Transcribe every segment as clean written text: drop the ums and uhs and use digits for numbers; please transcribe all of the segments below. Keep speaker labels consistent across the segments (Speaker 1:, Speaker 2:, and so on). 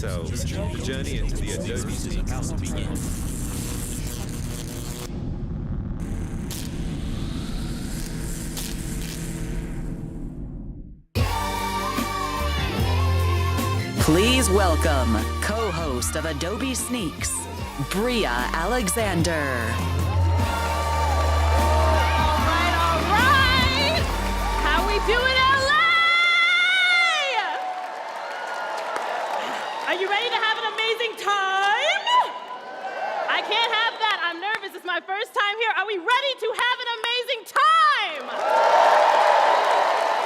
Speaker 1: yourselves. The journey into the Adobe Sneaks begins.
Speaker 2: Please welcome co-host of Adobe Sneaks, Bria Alexander.
Speaker 3: All right. How we doing, LA? Are you ready to have an amazing time? I can't have that. I'm nervous. It's my first time here. Are we ready to have an amazing time?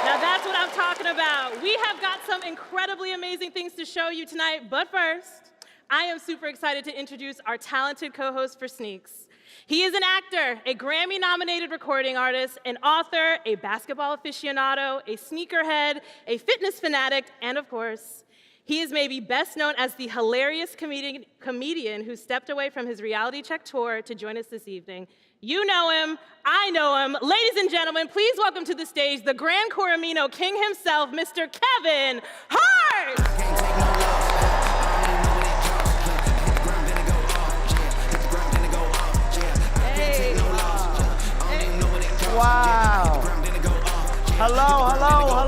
Speaker 3: Now that's what I'm talking about. We have got some incredibly amazing things to show you tonight, but first, I am super excited to introduce our talented co-host for Sneaks. He is an actor, a Grammy-nominated recording artist, an author, a basketball aficionado, a sneakerhead, a fitness fanatic, and of course, he is maybe best known as the hilarious comedian who stepped away from his reality check tour to join us this evening. You know him, I know him. Ladies and gentlemen, please welcome to the stage the Grand Coramino King himself, Mr. Kevin Hart! Hey.
Speaker 4: Wow. Hello.
Speaker 3: Hello.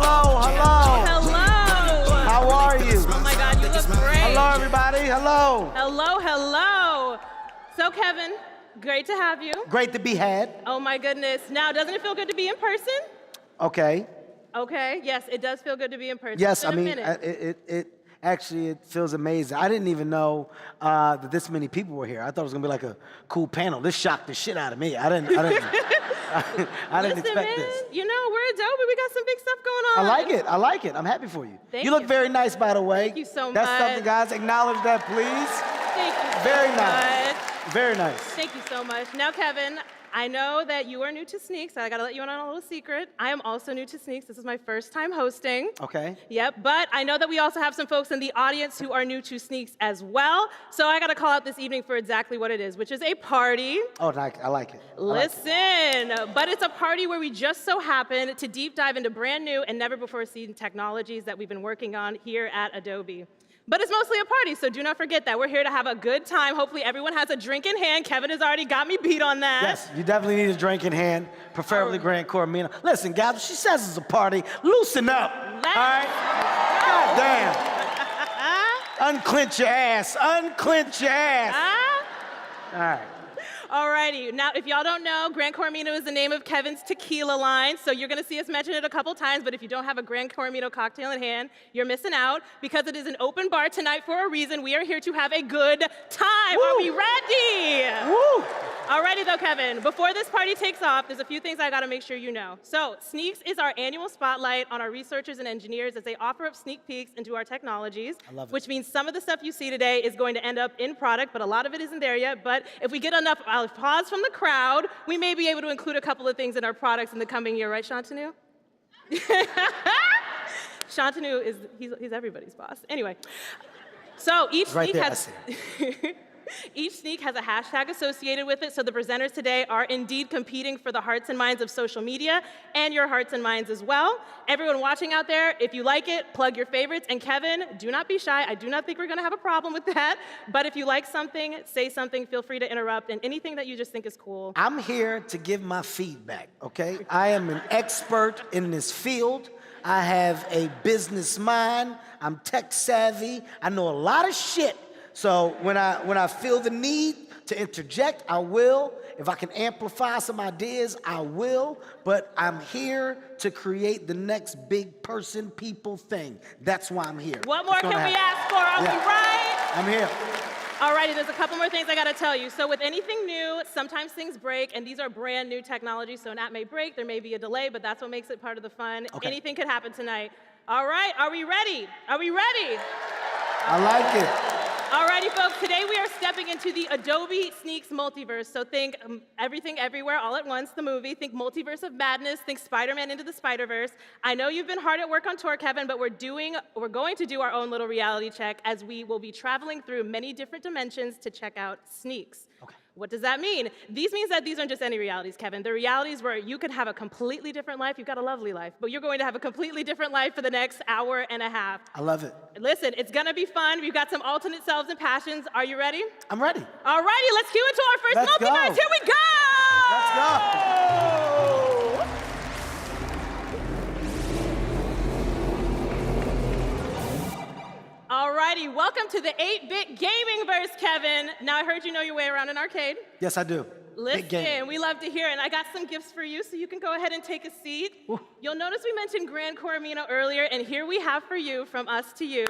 Speaker 4: How are you?
Speaker 3: Oh my God, you look great.
Speaker 4: Hello, everybody. Hello.
Speaker 3: Hello. So Kevin, great to have you.
Speaker 4: Great to be had.
Speaker 3: Oh my goodness. Now, doesn't it feel good to be in person?
Speaker 4: Okay.
Speaker 3: Okay, yes, it does feel good to be in person.
Speaker 4: Yes,
Speaker 3: It's been
Speaker 4: I
Speaker 3: a
Speaker 4: mean,
Speaker 3: minute.
Speaker 4: it feels amazing. I didn't even know that this many people were here. I thought it was gonna be like a cool panel. This shocked the shit out of me. I didn't
Speaker 3: Listen,
Speaker 4: expect
Speaker 3: man,
Speaker 4: this.
Speaker 3: you know, we're Adobe. We got some big stuff going on.
Speaker 4: I like it. I'm happy for you.
Speaker 3: Thank
Speaker 4: you look
Speaker 3: you.
Speaker 4: very nice, by the way.
Speaker 3: Thank you so
Speaker 4: That's
Speaker 3: much.
Speaker 4: something, guys. Acknowledge that, please.
Speaker 3: Thank you so
Speaker 4: Very
Speaker 3: much.
Speaker 4: nice. Very nice.
Speaker 3: Thank you so much. Now, Kevin, I know that you are new to Sneaks. I gotta let you in on a little secret. I am also new to Sneaks. This is my first time hosting.
Speaker 4: Okay.
Speaker 3: Yep, but I know that we also have some folks in the audience who are new to Sneaks as well. So I gotta call out this evening for exactly what it is, which is a party.
Speaker 4: Oh, I like it.
Speaker 3: Listen, but it's a party where we just so happen to deep dive into brand new and never before seen technologies that we've been working on here at Adobe. But it's mostly a party, so do not forget that. We're here to have a good time. Hopefully everyone has a drink in hand. Kevin has already got me beat on that.
Speaker 4: Yes, you definitely need a drink in hand, preferably Grand Coramino. Listen, guys, she says it's a party. Loosen up, all right? God damn. Unclench your ass. All right.
Speaker 3: Alrighty, now if y'all don't know, Grand Coramino is the name of Kevin's tequila line, so you're gonna see us mention it a couple times, but if you don't have a Grand Coramino cocktail in hand, you're missing out, because it is an open bar tonight for a reason. We are here to have a good time.
Speaker 4: Woo.
Speaker 3: Are we ready?
Speaker 4: Woo!
Speaker 3: Alrighty though, Kevin, before this party takes off, there's a few things I gotta make sure you know. So, Sneaks is our annual spotlight on our researchers and engineers as they offer up sneak peeks into our technologies,
Speaker 4: I love it.
Speaker 3: which means some of the stuff you see today is going to end up in product, but a lot of it isn't there yet. But if we get enough applause from the crowd, we may be able to include a couple of things in our products in the coming year, right, Shantanu? Shantanu he's everybody's boss. Anyway, so each
Speaker 4: Right
Speaker 3: sneak
Speaker 4: there,
Speaker 3: has each sneak has a hashtag associated with it, so the presenters today are indeed competing for the hearts and minds of social media and your hearts and minds as well. Everyone watching out there, if you like it, plug your favorites. And Kevin, do not be shy. I do not think we're gonna have a problem with that. But if you like something, say something, feel free to interrupt, and anything that you just think is cool.
Speaker 4: I'm here to give my feedback, okay? I am an expert in this field. I have a business mind. I'm tech savvy. I know a lot of shit. So when I feel the need to interject, I will. If I can amplify some ideas, I will. But I'm here to create the next big person, people thing. That's why I'm here.
Speaker 3: What more can we ask for? Are we right?
Speaker 4: I'm here.
Speaker 3: Alrighty, there's a couple more things I gotta tell you. So with anything new, sometimes things break, and these are brand new technologies, so an app may break, there may be a delay, but that's what makes it part of the fun.
Speaker 4: Okay.
Speaker 3: Anything could happen tonight. All right, are we ready? Are we ready?
Speaker 4: I like it.
Speaker 3: Alrighty, folks, today we are stepping into the Adobe Sneaks multiverse. So think everything everywhere all at once, the movie. Think multiverse of madness. Think Spider-Man into the Spider-Verse. I know you've been hard at work on tour, Kevin, but we're going to do our own little reality check as we will be traveling through many different dimensions to check out Sneaks.
Speaker 4: Okay.
Speaker 3: What does that mean? These means that these aren't just any realities, Kevin. They're realities where you could have a completely different life. You've got a lovely life, but you're going to have a completely different life for the next hour and a half.
Speaker 4: I love it.
Speaker 3: Listen, it's gonna be fun. We've got some alternate selves and passions. Are you ready?
Speaker 4: I'm ready.
Speaker 3: All righty, let's cue into our first
Speaker 4: Let's
Speaker 3: multiverse.
Speaker 4: go.
Speaker 3: Here we go!
Speaker 4: Let's go.
Speaker 3: All righty, welcome to the 8-bit gaming verse, Kevin. Now I heard you know your way around an arcade.
Speaker 4: Yes, I do. Big game.
Speaker 3: Listen, we love to hear it, and I got some gifts for you, so you can go ahead and take a seat.
Speaker 4: Ooh.
Speaker 3: You'll notice we mentioned Gran Coramino earlier, and here we have for you, from us to you,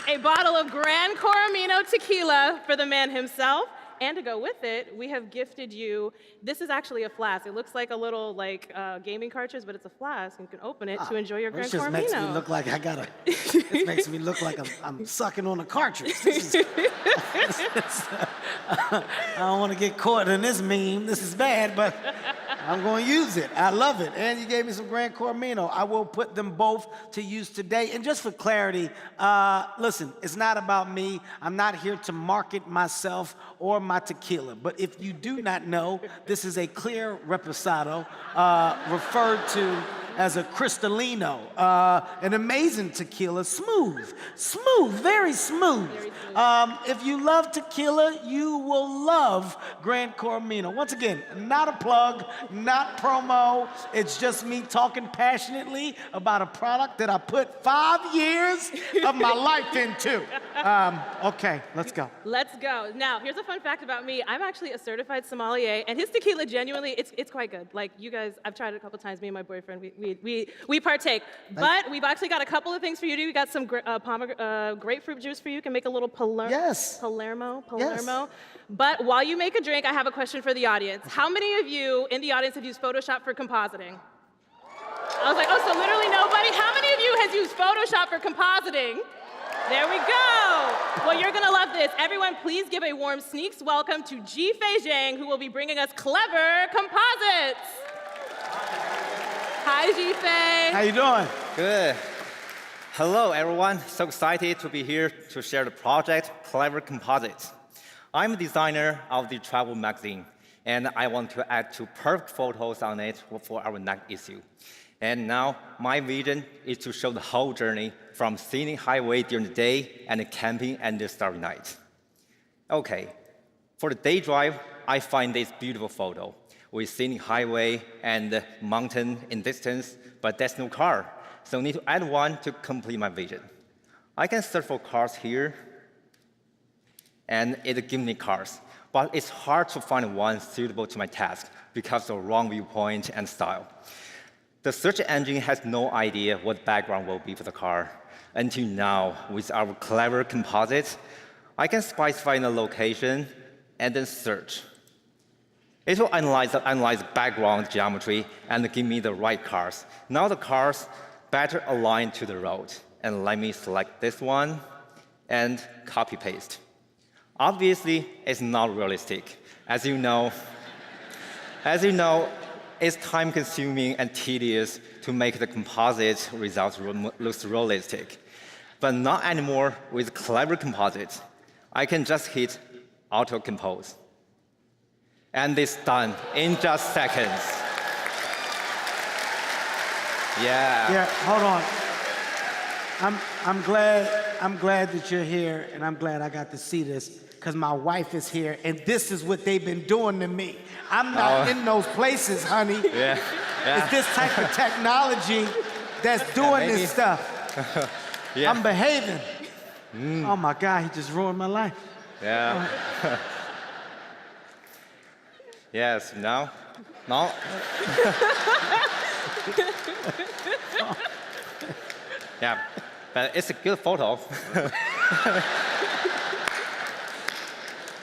Speaker 3: a bottle of Gran Coramino tequila for the man himself. And to go with it, we have gifted you, this is actually a flask. It looks like a little gaming cartridge, but it's a flask. You can open it to enjoy your Gran
Speaker 4: This just
Speaker 3: Coramino.
Speaker 4: makes me look like this makes me look like I'm sucking on a cartridge. I don't want to get caught in this meme. This is bad, but I'm going to use it. I love it. And you gave me some Gran Coramino. I will put them both to use today. And just for clarity, listen, it's not about me. I'm not here to market myself or my tequila. But if you do not know, this is a clear reposado, referred to as a Cristalino, an amazing tequila, smooth, very smooth. If you love tequila, you will love Gran Coramino. Once again, not a plug, not promo. It's just me talking passionately about a product that I put 5 years of my life into. Okay, let's go.
Speaker 3: Let's go. Now, here's a fun fact about me. I'm actually a certified sommelier, and his tequila, genuinely, it's quite good. Like, you guys, I've tried it a couple times, me and my boyfriend, we partake. But we've actually got a couple of things for you to do. We got some grapefruit juice for you. You can make a little Palermo.
Speaker 4: Yes.
Speaker 3: But while you make a drink, I have a question for the audience. How many of you in the audience have used Photoshop for compositing? I was like, oh, so literally nobody? How many of you has used Photoshop for compositing? There we go. Well, you're gonna love this. Everyone, please give a warm sneaks welcome to Ji-Fei Zhang, who will be bringing us clever composites. Hi, Ji-Fei.
Speaker 4: How you doing?
Speaker 5: Good. Hello, everyone. So excited to be here to share the project, Clever Composites. I'm a designer of the travel magazine, and I want to add 2 perfect photos on it for our next issue. And now, my vision is to show the whole journey from scenic highway during the day and camping at the starry night. Okay, for the day drive, I find this beautiful photo with scenic highway and mountain in distance, but there's no car. So I need to add one to complete my vision. I can search for cars here, and it gives me cars. But it's hard to find one suitable to my task because of the wrong viewpoint and style. The search engine has no idea what background will be for the car. Until now, with our clever composites, I can specify the location and then search. It will analyze the background geometry and give me the right cars. Now the cars better aligned to the road. And let me select this one and copy paste. Obviously, it's not realistic. As you know, it's time consuming and tedious to make the composite results look realistic. But not anymore with clever composites. I can just hit auto compose. And it's done in just seconds.
Speaker 4: Yeah, hold on. I'm glad that you're here, and I'm glad I got to see this, because my wife is here, and this is what they've been doing to me. I'm not in those places, honey.
Speaker 5: Yeah.
Speaker 4: It's this type of technology that's doing this stuff.
Speaker 5: Yeah.
Speaker 4: I'm behaving. Oh my God, he just ruined my life.
Speaker 5: Yeah. Yes, no. Yeah, but it's a good photo.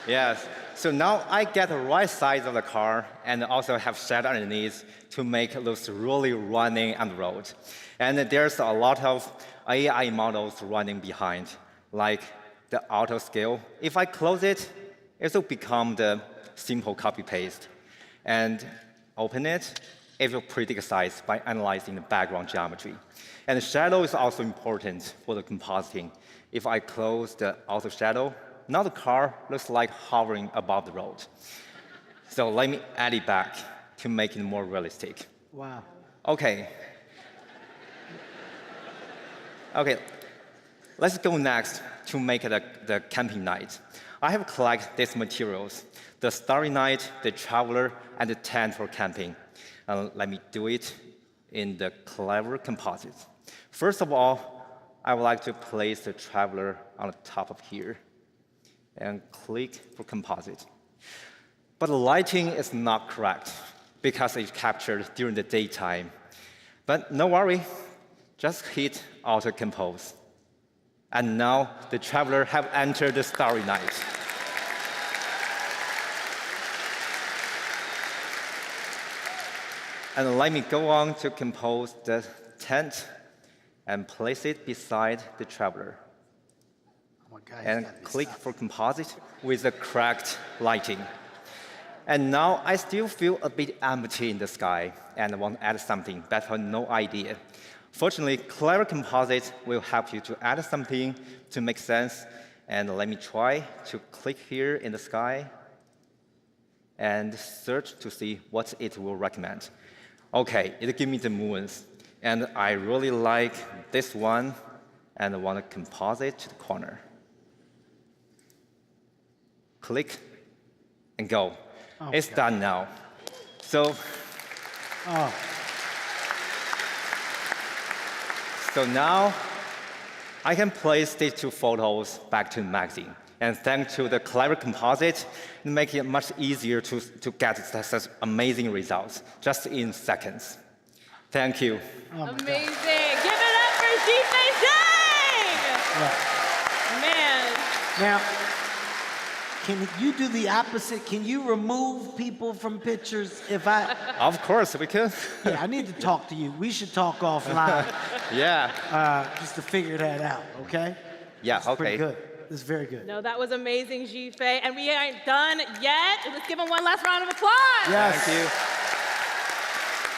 Speaker 5: Yes, so now I get the right size of the car and also have shadow underneath to make it look really running on the road. And there's a lot of AI models running behind, like the auto scale. If I close it, it will become the simple copy-paste. And open it, it will predict size by analyzing the background geometry. And the shadow is also important for the compositing. If I close the auto shadow, now the car looks like hovering above the road. So let me add it back to make it more realistic.
Speaker 4: Wow.
Speaker 5: Okay. Okay, let's go next to make the camping night. I have collected these materials, the Starry Night, the Traveler, and the tent for camping. Let me do it in the clever composites. First of all, I would like to place the Traveler on the top of here and click for composite. But the lighting is not correct because it's captured during the daytime. But no worry, just hit Auto Compose. And now the Traveler have entered the Starry Night. And let me go on to compose the tent and place it beside the Traveler.
Speaker 4: Oh my God,
Speaker 5: And click for composite with the correct lighting. And now I still feel a bit empty in the sky and I want to add something, but I have no idea. Fortunately, Clever Composites will help you to add something to make sense. And let me try to click here in the sky and search to see what it will recommend. Okay, it gives me the moons. And I really like this one and I want to composite to the corner. Click and go.
Speaker 4: Oh,
Speaker 5: it's
Speaker 4: God.
Speaker 5: done now. So, so now I can place these two photos back to the magazine. And thanks to the clever composite, it makes it much easier to get such amazing results just in seconds. Thank you.
Speaker 3: Amazing. Give it up for Jifei Zhang! Man.
Speaker 4: Now, can you do the opposite? Can you remove people from pictures if I...
Speaker 5: Of course, we can.
Speaker 4: Yeah, I need to talk to you. We should talk offline just to figure that out, okay?
Speaker 5: Yeah, okay.
Speaker 4: Pretty good. This is very good.
Speaker 3: No, that was amazing, Jifei. And we aren't done yet. Let's give him one last round of applause.
Speaker 4: Yes.
Speaker 5: Thank you.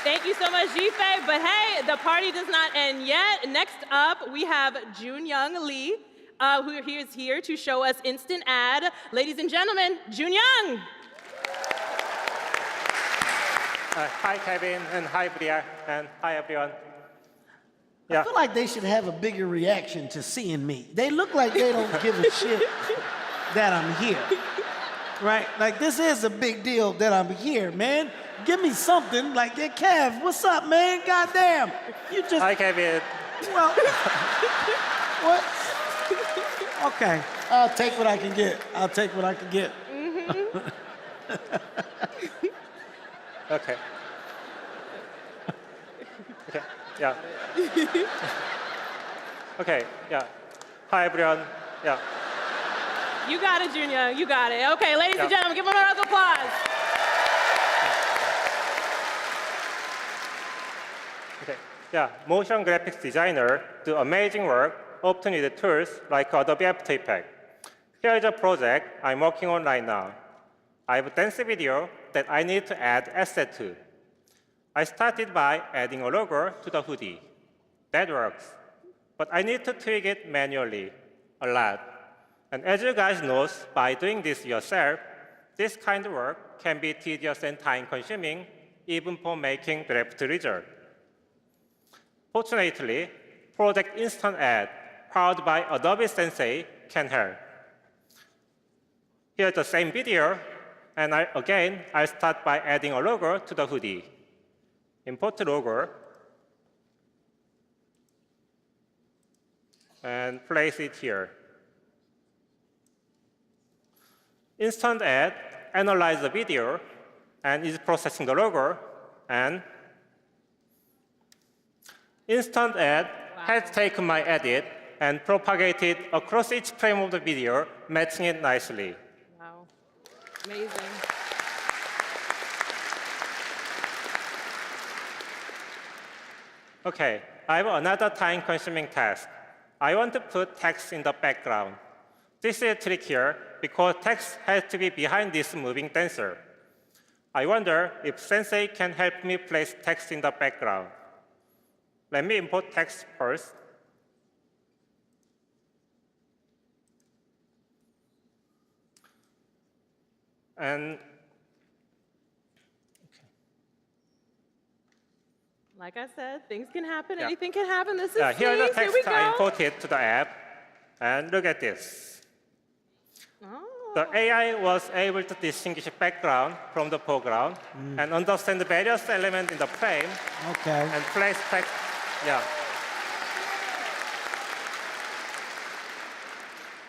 Speaker 3: Thank you so much, Jifei. But hey, the party does not end yet. Next up, we have Junyoung Lee, who is here to show us instant ad. Ladies and gentlemen, Junyoung.
Speaker 6: Hi, Kevin, and hi, Bria, and hi, everyone.
Speaker 4: I feel like they should have a bigger reaction to seeing me. They look like they don't give a shit that I'm here, right? Like, this is a big deal that I'm here, man. Give me something like, yeah, Kev, what's up, man? Goddamn. You just...
Speaker 6: Hi, Kevin.
Speaker 4: Well, what? Okay, I'll take what I can get. I'll take what I can get.
Speaker 6: Okay. Okay, yeah. Okay, yeah. Hi, everyone. Yeah.
Speaker 3: You got it, Junyoung. You got it. Okay, ladies and
Speaker 6: Yeah.
Speaker 3: gentlemen, give him a round of applause.
Speaker 6: Okay, yeah. Motion graphics designer do amazing work, often with tools like Adobe After Effects. Here is a project I'm working on right now. I have a dance video that I need to add asset to. I started by adding a logo to the hoodie. That works. But I need to tweak it manually, a lot. And as you guys know, by doing this yourself, this kind of work can be tedious and time-consuming, even for making draft result. Fortunately, Project Instant Ad, powered by Adobe Sensei, can help. Here's the same video, and I'll start by adding a logo to the hoodie. Import logo, and place it here. Instant Ad analyzes the video and is processing the logo, and Instant Ad has taken my edit and propagated across each frame of the video, matching it nicely.
Speaker 3: Wow. Amazing.
Speaker 6: Okay, I have another time-consuming task. I want to put text in the background. This is trickier because text has to be behind this moving dancer. I wonder if Sensei can help me place text in the background. Let me import text first. And
Speaker 3: Like I said, things can happen.
Speaker 6: Yeah.
Speaker 3: Anything can happen. This is
Speaker 6: Yeah, here's the
Speaker 3: Sneaks. Here we
Speaker 6: text I
Speaker 3: go.
Speaker 6: imported to the app. And look at this.
Speaker 3: Oh.
Speaker 6: The AI was able to distinguish background from the foreground and understand the various elements in the frame
Speaker 4: Okay.
Speaker 6: and place text. Yeah.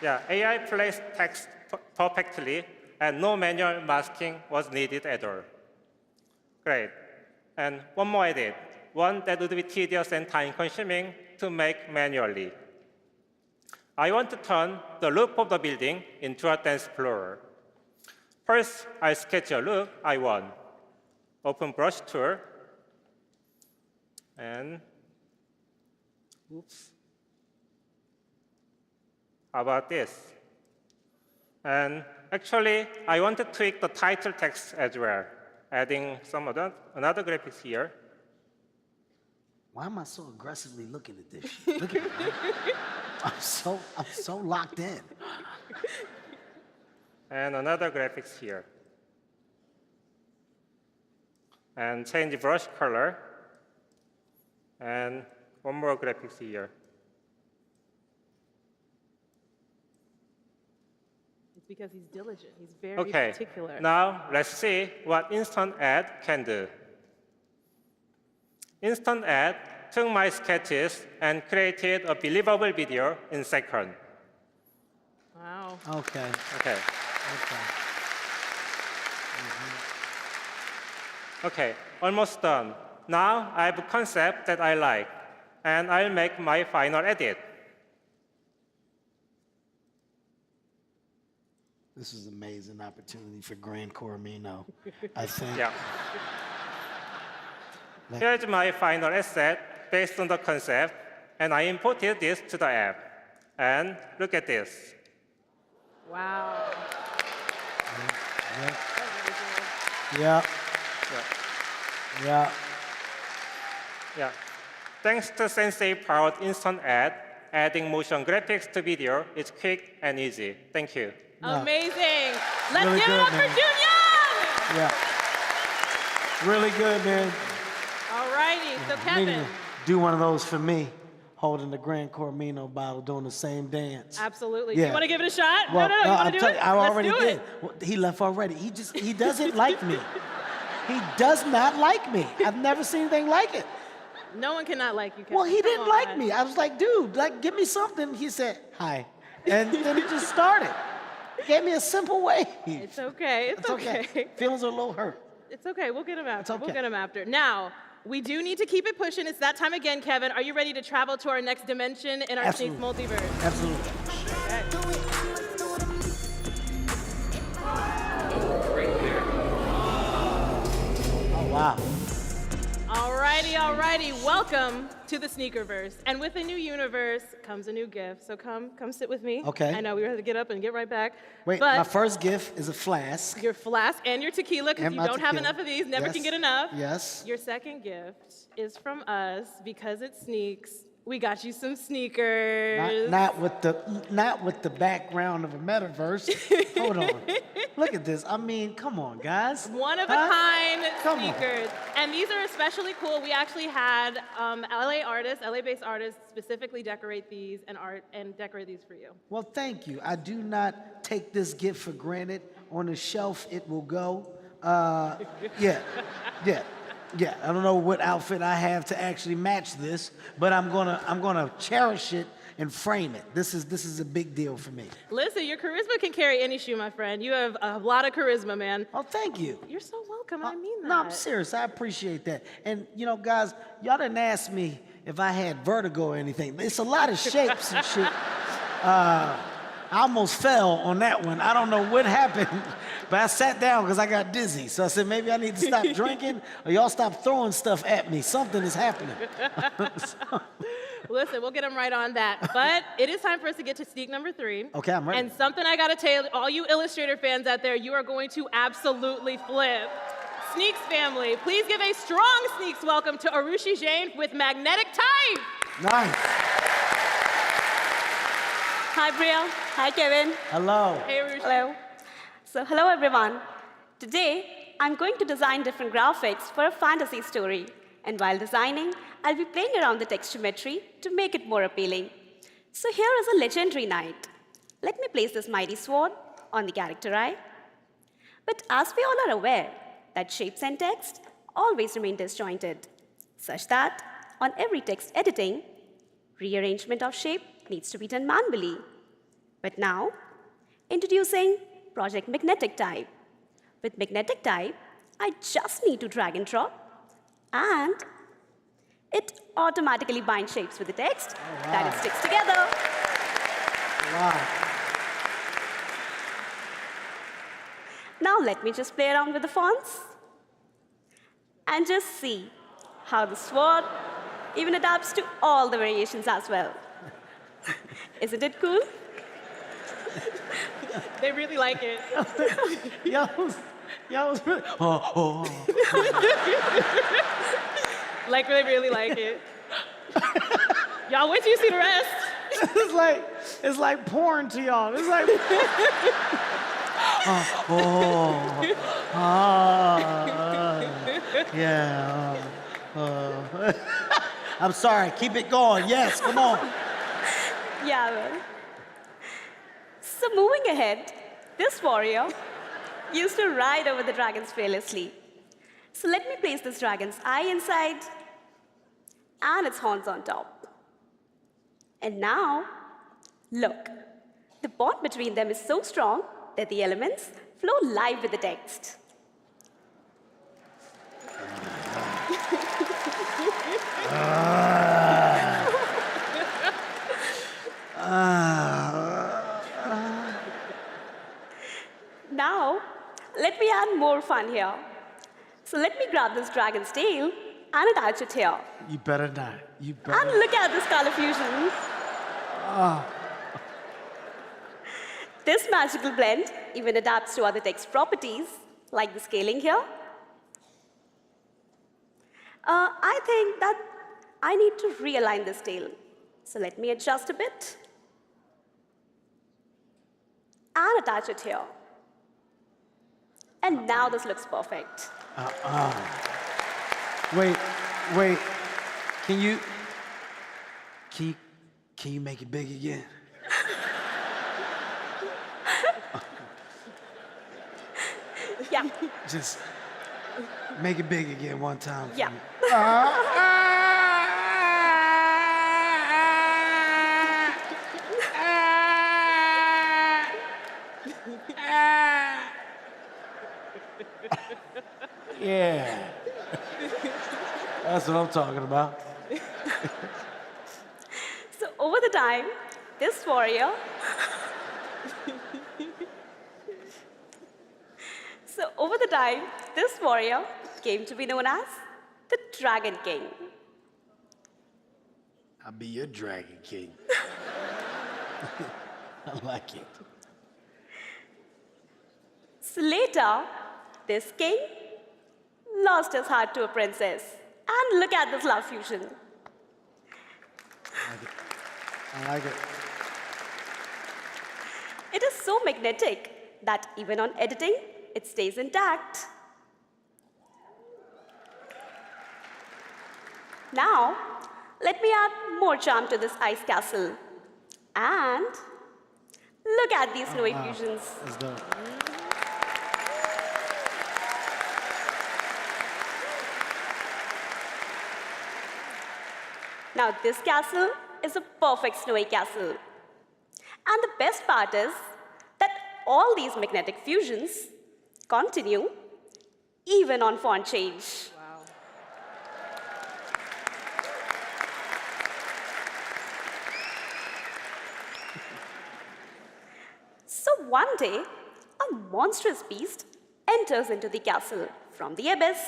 Speaker 6: Yeah, AI placed text perfectly, and no manual masking was needed at all. Great. And one more edit, one that would be tedious and time-consuming to make manually. I want to turn the roof of the building into a dance floor. First, I sketch a look I want. Open brush tool, and oops. How about this? And actually, I want to tweak the title text as well, adding some another graphics here.
Speaker 4: Why am I so aggressively looking at this shit? Look at me. I'm so locked in.
Speaker 6: And another graphics here. And change the brush color. And one more graphics here.
Speaker 3: It's because he's diligent. He's very
Speaker 6: Okay,
Speaker 3: particular.
Speaker 6: now let's see what Instant Add can do. Instant Add took my sketches and created a believable video in seconds.
Speaker 3: Wow.
Speaker 4: Okay.
Speaker 6: Okay.
Speaker 4: Okay.
Speaker 6: Okay, almost done. Now I have a concept that I like, and I'll make my final edit.
Speaker 4: This is an amazing opportunity for Grand Coromino, I think.
Speaker 6: Yeah. Here's my final asset based on the concept, and I imported this to the app. And look at this.
Speaker 3: Wow.
Speaker 4: Yeah. Yeah.
Speaker 6: Yeah.
Speaker 4: Yeah.
Speaker 6: Yeah. Thanks to Sensei-powered Instant Add, adding motion graphics to video is quick and easy. Thank you.
Speaker 4: No.
Speaker 3: Amazing. Let's
Speaker 4: Really
Speaker 3: give it
Speaker 4: good,
Speaker 3: up
Speaker 4: man.
Speaker 3: for Junyoung.
Speaker 4: Yeah. Really good, man.
Speaker 3: All righty. So
Speaker 4: Need
Speaker 3: Kevin.
Speaker 4: to do one of those for me, holding the Grand Coromino bottle, doing the same dance.
Speaker 3: Absolutely.
Speaker 4: Yeah.
Speaker 3: You want to give it a shot?
Speaker 4: Well,
Speaker 3: no. You want to do
Speaker 4: tell
Speaker 3: it?
Speaker 4: you, I
Speaker 3: Let's
Speaker 4: already
Speaker 3: do
Speaker 4: did.
Speaker 3: it.
Speaker 4: Well, he left already. He doesn't like me. He does not like me. I've never seen anything like it.
Speaker 3: No one cannot like you, Kevin.
Speaker 4: Well, he
Speaker 3: Come
Speaker 4: didn't like
Speaker 3: on.
Speaker 4: me. I was like, dude, like, give me something. He said, hi. And then he just started. Gave me a simple wave.
Speaker 3: It's okay. It's okay.
Speaker 4: Feelings are a little hurt.
Speaker 3: It's okay. We'll get him after.
Speaker 4: okay.
Speaker 3: We'll get him after. Now, we do need to keep it pushing. It's that time again, Kevin. Are you ready to travel to our next dimension in our Sneaks
Speaker 4: Absolutely.
Speaker 3: multiverse?
Speaker 4: Absolutely. Oh, wow.
Speaker 3: All righty. Welcome to the Sneakerverse. And with a new universe comes a new gift. So come sit with me.
Speaker 4: Okay.
Speaker 3: I know we have to get up and get right back.
Speaker 4: Wait,
Speaker 3: but
Speaker 4: my first gift is a flask.
Speaker 3: your flask and your tequila, because
Speaker 4: And
Speaker 3: you
Speaker 4: my
Speaker 3: don't have
Speaker 4: tequila.
Speaker 3: enough of these, never
Speaker 4: Yes.
Speaker 3: can get enough.
Speaker 4: Yes.
Speaker 3: Your second gift is from us because it sneaks. We got you some sneakers.
Speaker 4: Not with the background of a metaverse. Hold on. Look at this. I mean, come on, guys.
Speaker 3: One of
Speaker 4: Huh?
Speaker 3: a kind
Speaker 4: Come on.
Speaker 3: sneakers. And these are especially cool. We actually had LA-based artists specifically decorate these and decorate these for you.
Speaker 4: Well, thank you. I do not take this gift for granted. On the shelf, it will go. Yeah. I don't know what outfit I have to actually match this, but I'm gonna cherish it and frame it. This is a big deal for me.
Speaker 3: Listen, your charisma can carry any shoe, my friend. You have a lot of charisma, man.
Speaker 4: Oh, thank you.
Speaker 3: You're so welcome. I mean that.
Speaker 4: No, I'm serious. I appreciate that. And you know, guys, y'all didn't ask me if I had vertigo or anything. It's a lot of shapes and shit. I almost fell on that one. I don't know what happened, but I sat down because I got dizzy. So I said, maybe I need to stop drinking or y'all stop throwing stuff at me. Something is happening.
Speaker 3: Listen, we'll get them right on that. But it is time for us to get to sneak number 3.
Speaker 4: Okay, I'm ready.
Speaker 3: And something I gotta tell all you Illustrator fans out there, you are going to absolutely flip. Sneaks family, please give a strong Sneaks welcome to Arushi Jain with Magnetic Type.
Speaker 4: Nice.
Speaker 7: Hi, Bria. Hi, Kevin.
Speaker 4: Hello.
Speaker 3: Hey, Arushi.
Speaker 7: Hello. So, hello, everyone. Today, I'm going to design different graphics for a fantasy story. And while designing, I'll be playing around the textumetry to make it more appealing. So here is a legendary knight. Let me place this mighty sword on the character eye. But as we all are aware, that shapes and text always remain disjointed, such that on every text editing, rearrangement of shape needs to be done manually. But now, introducing Project Magnetic Type. With Magnetic Type, I just need to drag and drop, and it automatically binds shapes with the text that it sticks together.
Speaker 4: Wow.
Speaker 7: Now let me just play around with the fonts and just see how the sword even adapts to all the variations as well. Isn't it cool?
Speaker 3: They really like it.
Speaker 4: Y'all was really.
Speaker 3: Like, they really like it. Y'all, wait till you see the rest.
Speaker 4: It's like porn to y'all. It's like. Yeah. I'm sorry. Keep it going. Yes, come on.
Speaker 7: Yeah, well. So moving ahead, this warrior used to ride over the dragons fearlessly. So let me place this dragon's eye inside and its horns on top. And now, look, the bond between them is so strong that the elements flow live with the text. Now, let me add more fun here. So let me grab this dragon's tail and attach it here.
Speaker 4: You better not. You better.
Speaker 7: And look at this color fusion. This magical blend even adapts to other text properties, like the scaling here. I think that I need to realign this tail. So let me adjust a bit and attach it here. And now this looks perfect.
Speaker 4: Wait. Can you make it big again?
Speaker 7: Yeah.
Speaker 4: Just make it big again one time. For
Speaker 7: Yeah.
Speaker 4: me. Yeah. That's what I'm talking about.
Speaker 7: So over the time, this warrior came to be known as the Dragon King.
Speaker 4: I'll be your Dragon King. I like it.
Speaker 7: So later, this king lost his heart to a princess. And look at this love fusion.
Speaker 4: I like it.
Speaker 7: It is so magnetic that even on editing, it stays intact. Now, let me add more charm to this ice castle. And look at these snowy fusions.
Speaker 4: That's dope.
Speaker 7: Now, this castle is a perfect snowy castle. And the best part is that all these magnetic fusions continue even on font change.
Speaker 3: Wow.
Speaker 7: So one day, a monstrous beast enters into the castle from the abyss.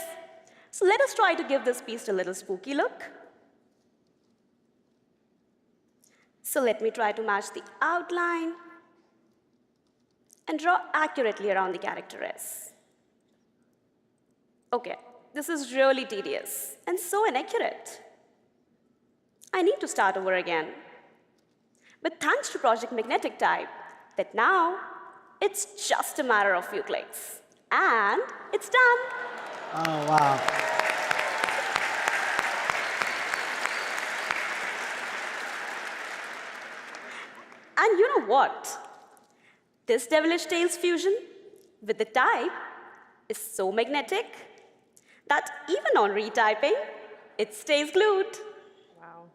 Speaker 7: So let us try to give this beast a little spooky look. So let me try to match the outline and draw accurately around the character S. Okay, this is really tedious and so inaccurate. I need to start over again. But thanks to Project Magnetic Type, that now it's just a matter of few clicks. And it's done.
Speaker 4: Oh, wow.
Speaker 7: what? This devilish tails fusion with the type is so magnetic that even on retyping, it stays glued.
Speaker 3: Wow.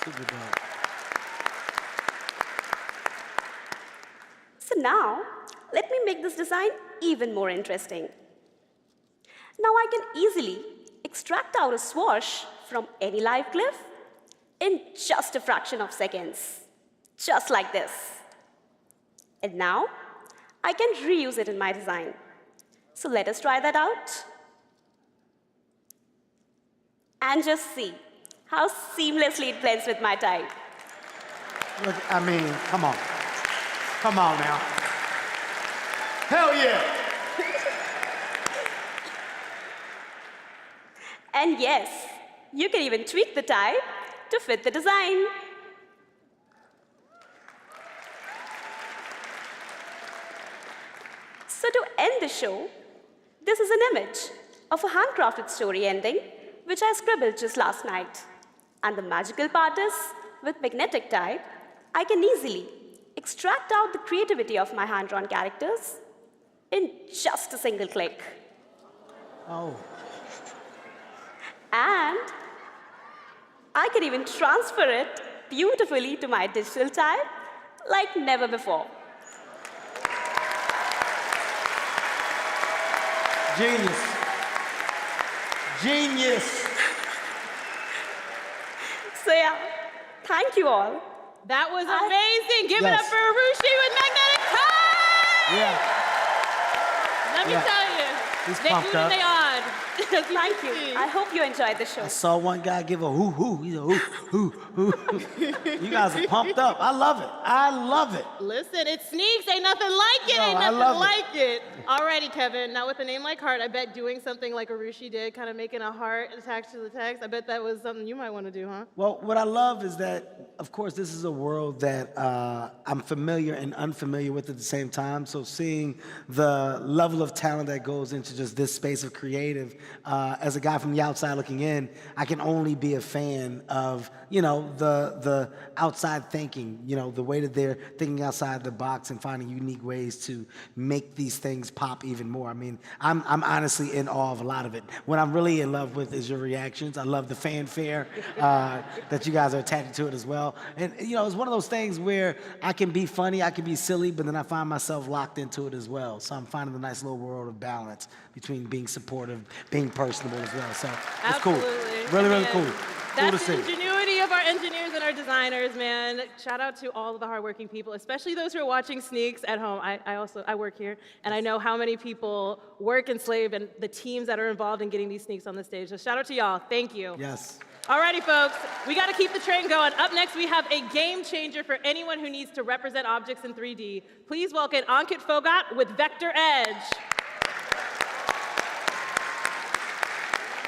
Speaker 4: Super dope.
Speaker 7: So now, let me make this design even more interesting. Now I can easily extract out a swash from any live cliff in just a fraction of seconds, just like this. And now, I can reuse it in my design. So let us try that out. And just see how seamlessly it blends with my type.
Speaker 4: Look, I mean, come on. Come on now. Hell yeah.
Speaker 7: And yes, you can even tweak the type to fit the design. So to end the show, this is an image of a handcrafted story ending, which I scribbled just last night. And the magical part is, with magnetic type, I can easily extract out the creativity of my hand-drawn characters in just a single click.
Speaker 4: Oh.
Speaker 7: And I can even transfer it beautifully to my digital type like never before.
Speaker 4: Genius. Genius.
Speaker 7: So yeah, thank you all.
Speaker 3: That was amazing. Give it
Speaker 4: Yes.
Speaker 3: up for Arushi with magnetic type.
Speaker 4: Yeah.
Speaker 3: Let me
Speaker 4: Yeah.
Speaker 3: tell you,
Speaker 4: He's
Speaker 3: they
Speaker 4: pumped
Speaker 3: good and
Speaker 4: up.
Speaker 3: they odd.
Speaker 7: Thank you. I hope you enjoyed the show.
Speaker 4: I saw one guy give a hoo hoo. He's a hoo hoo hoo. You guys are pumped up. I love it. I love it.
Speaker 3: Listen, it sneaks. Ain't nothing like it.
Speaker 4: No,
Speaker 3: Ain't
Speaker 4: I
Speaker 3: nothing
Speaker 4: love it.
Speaker 3: like it. Alrighty, Kevin. Now with a name like Hart, I bet doing something like Arushi did, kind of making a heart attached to the text, I bet that was something you might want to do, huh?
Speaker 4: Well, what I love is that, of course, this is a world that I'm familiar and unfamiliar with at the same time. So seeing the level of talent that goes into just this space of creative, as a guy from the outside looking in, I can only be a fan of, you know, the outside thinking, you know, the way that they're thinking outside the box and finding unique ways to make these things pop even more. I mean, I'm honestly in awe of a lot of it. What I'm really in love with is your reactions. I love the fanfare that you guys are attaching to it as well. And, you know, it's one of those things where I can be funny, I can be silly, but then I find myself locked into it as well. So I'm finding a nice little world of balance between being supportive, being personable as well. So it's cool.
Speaker 3: Absolutely.
Speaker 4: Really, really
Speaker 3: Man,
Speaker 4: cool. Cool to
Speaker 3: That's the
Speaker 4: see.
Speaker 3: ingenuity of our engineers and our designers, man. Shout out to all of the hardworking people, especially those who are watching Sneaks at home. I work here, and I know how many people work and slave and the teams that are involved in getting these Sneaks on the stage. So shout out to y'all. Thank you.
Speaker 4: Yes.
Speaker 3: Alrighty, folks, we got to keep the train going. Up next, we have a game changer for anyone who needs to represent objects in 3D. Please welcome Ankit Fogat with Vector Edge.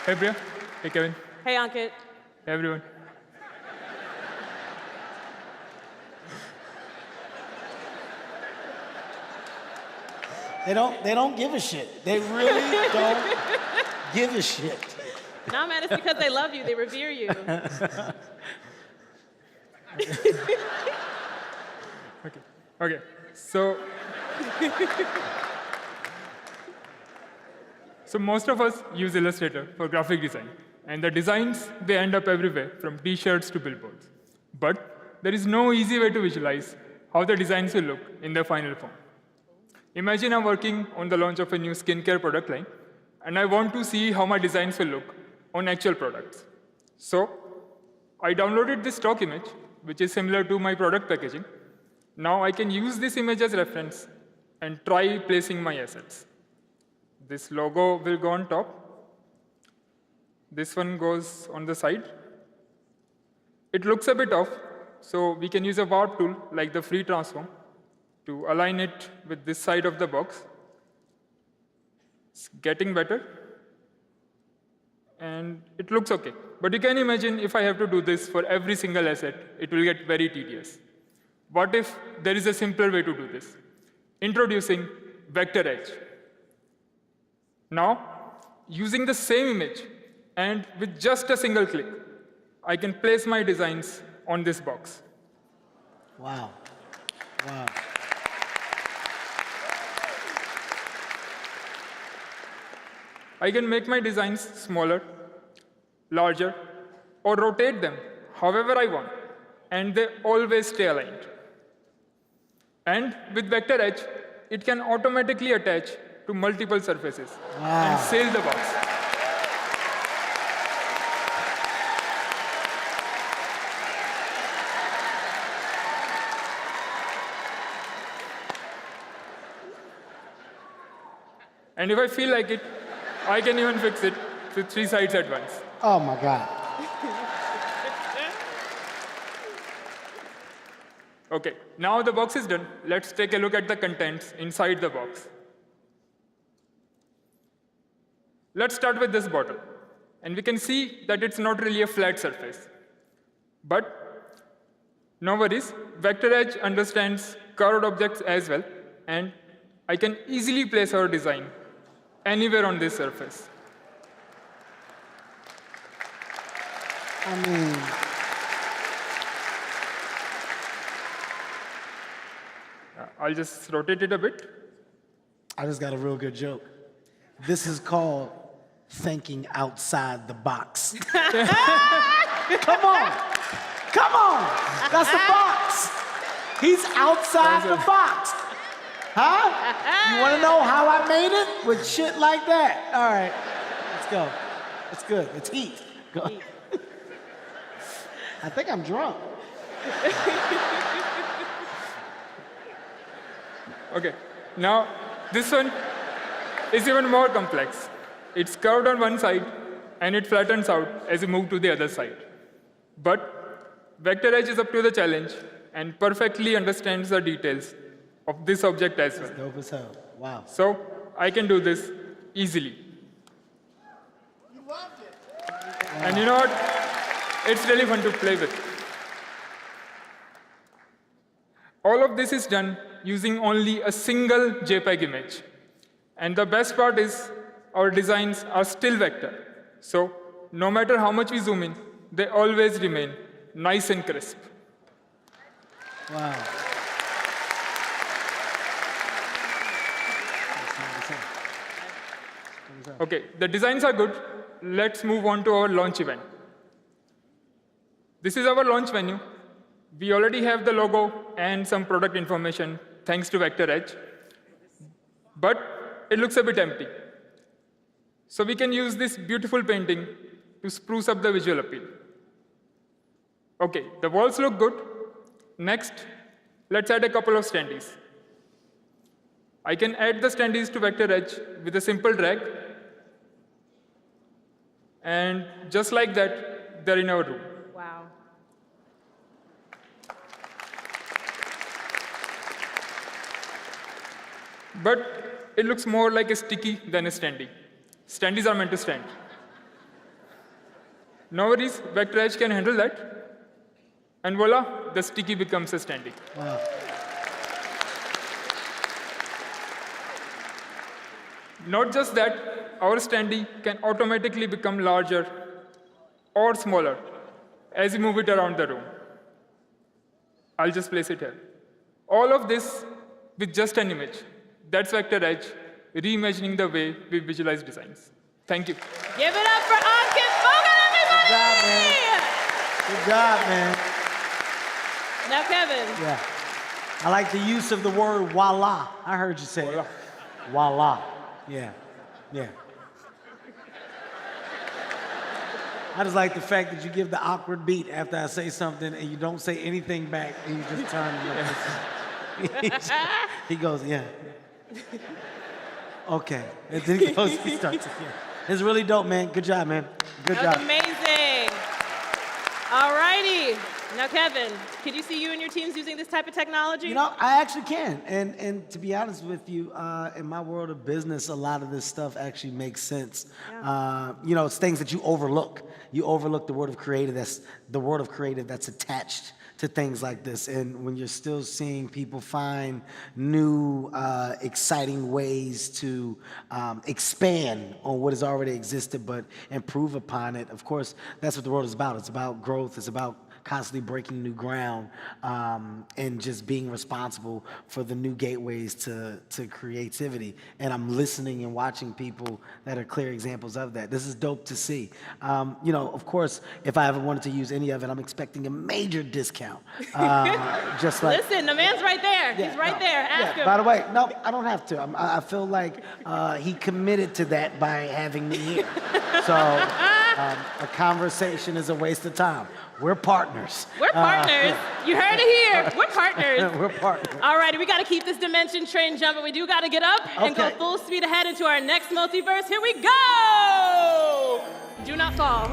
Speaker 8: Hey, Bria. Hey, Kevin.
Speaker 3: Hey, Ankit.
Speaker 8: Hey, everyone.
Speaker 4: They don't give a shit. They really don't give a shit.
Speaker 3: No, man, it's because they love you. They revere you.
Speaker 8: Okay. So most of us use Illustrator for graphic design, and the designs, they end up everywhere, from T-shirts to billboards. But there is no easy way to visualize how the designs will look in their final form. Imagine I'm working on the launch of a new skincare product line, and I want to see how my designs will look on actual products. So I downloaded this stock image, which is similar to my product packaging. Now I can use this image as reference and try placing my assets. This logo will go on top. This one goes on the side. It looks a bit off, so we can use a warp tool like the free transform to align it with this side of the box. It's getting better, and it looks okay. But you can imagine if I have to do this for every single asset, it will get very tedious. What if there is a simpler way to do this? Introducing Vector Edge. Now, using the same image, and with just a single click, I can place my designs on this box.
Speaker 4: Wow. Wow.
Speaker 8: I can make my designs smaller, larger, or rotate them however I want, and they always stay aligned. And with Vector Edge, it can automatically attach to multiple surfaces and sail the box. And if I feel like it, I can even fix it with 3 sides at once.
Speaker 4: Oh my God.
Speaker 8: Okay, now the box is done. Let's take a look at the contents inside the box. Let's start with this bottle. And we can see that it's not really a flat surface. But no worries, Vector Edge understands curved objects as well, and I can easily place our design anywhere on this surface.
Speaker 4: I mean,
Speaker 8: I'll just rotate it a bit.
Speaker 4: I just got a real good joke. This is called thinking outside the box. Come on. Come on. That's the box. He's outside the box. Huh? You want to know how I made it? With shit like that. All right. Let's go. It's good. It's heat. Go. I think I'm drunk.
Speaker 8: Okay, now this one is even more complex. It's curved on one side, and it flattens out as you move to the other side. But Vector Edge is up to the challenge and perfectly understands the details of this object as well.
Speaker 4: Dope as hell. Wow.
Speaker 8: So I can do this easily.
Speaker 4: You loved it.
Speaker 8: And you know what? It's really fun to play with. All of this is done using only a single JPEG image. And the best part is our designs are still vector. So no matter how much we zoom in, they always remain nice and crisp.
Speaker 4: Wow.
Speaker 8: Okay, the designs are good. Let's move on to our launch event. This is our launch venue. We already have the logo and some product information thanks to Vector Edge. But it looks a bit empty. So we can use this beautiful painting to spruce up the visual appeal. Okay, the walls look good. Next, let's add a couple of standees. I can add the standees to Vector Edge with a simple drag. And just like that, they're in our room.
Speaker 3: Wow.
Speaker 8: But it looks more like a sticky than a standee. Standees are meant to stand. No worries, Vector Edge can handle that. And voila, the sticky becomes a standee.
Speaker 4: Wow.
Speaker 8: Not just that, our standee can automatically become larger or smaller as you move it around the room. I'll just place it here. All of this with just an image. That's Vector Edge, reimagining the way we visualize designs. Thank you.
Speaker 3: Give it up for Ankit Fogan, everybody!
Speaker 4: Good job, man.
Speaker 3: Now, Kevin.
Speaker 4: Yeah. I like the use of the word voila. I heard you say it. Voila. Yeah. Yeah. I just like the fact that you give the awkward beat after I say something and you don't say anything back and you just turn and look. He goes, yeah. Okay. And then he starts again. It's really dope, man. Good job, man. Good
Speaker 3: That was
Speaker 4: job.
Speaker 3: amazing. All righty. Now, Kevin, can you see you and your teams using this type of technology?
Speaker 4: You know, I actually can. And to be honest with you, in my world of business, a lot of this stuff actually makes sense.
Speaker 3: Yeah.
Speaker 4: You know, it's things that you overlook. You overlook the word of creative that's attached to things like this. And when you're still seeing people find new, exciting ways to expand on what has already existed, but improve upon it, of course, that's what the world is about. It's about growth. It's about constantly breaking new ground and just being responsible for the new gateways to creativity. And I'm listening and watching people that are clear examples of that. This is dope to see. Of course, if I ever wanted to use any of it, I'm expecting a major discount. Just like,
Speaker 3: Listen, the man's right there. He's right there. Ask him.
Speaker 4: By the way, no, I don't have to. I feel like he committed to that by having me here. So a conversation is a waste of time. We're partners.
Speaker 3: We're partners. You heard it here. We're partners.
Speaker 4: We're partners.
Speaker 3: All righty, we got to keep this dimension train jumping. We do got to get up and go
Speaker 4: Okay.
Speaker 3: full speed ahead into our next multiverse. Here we go. Do not fall.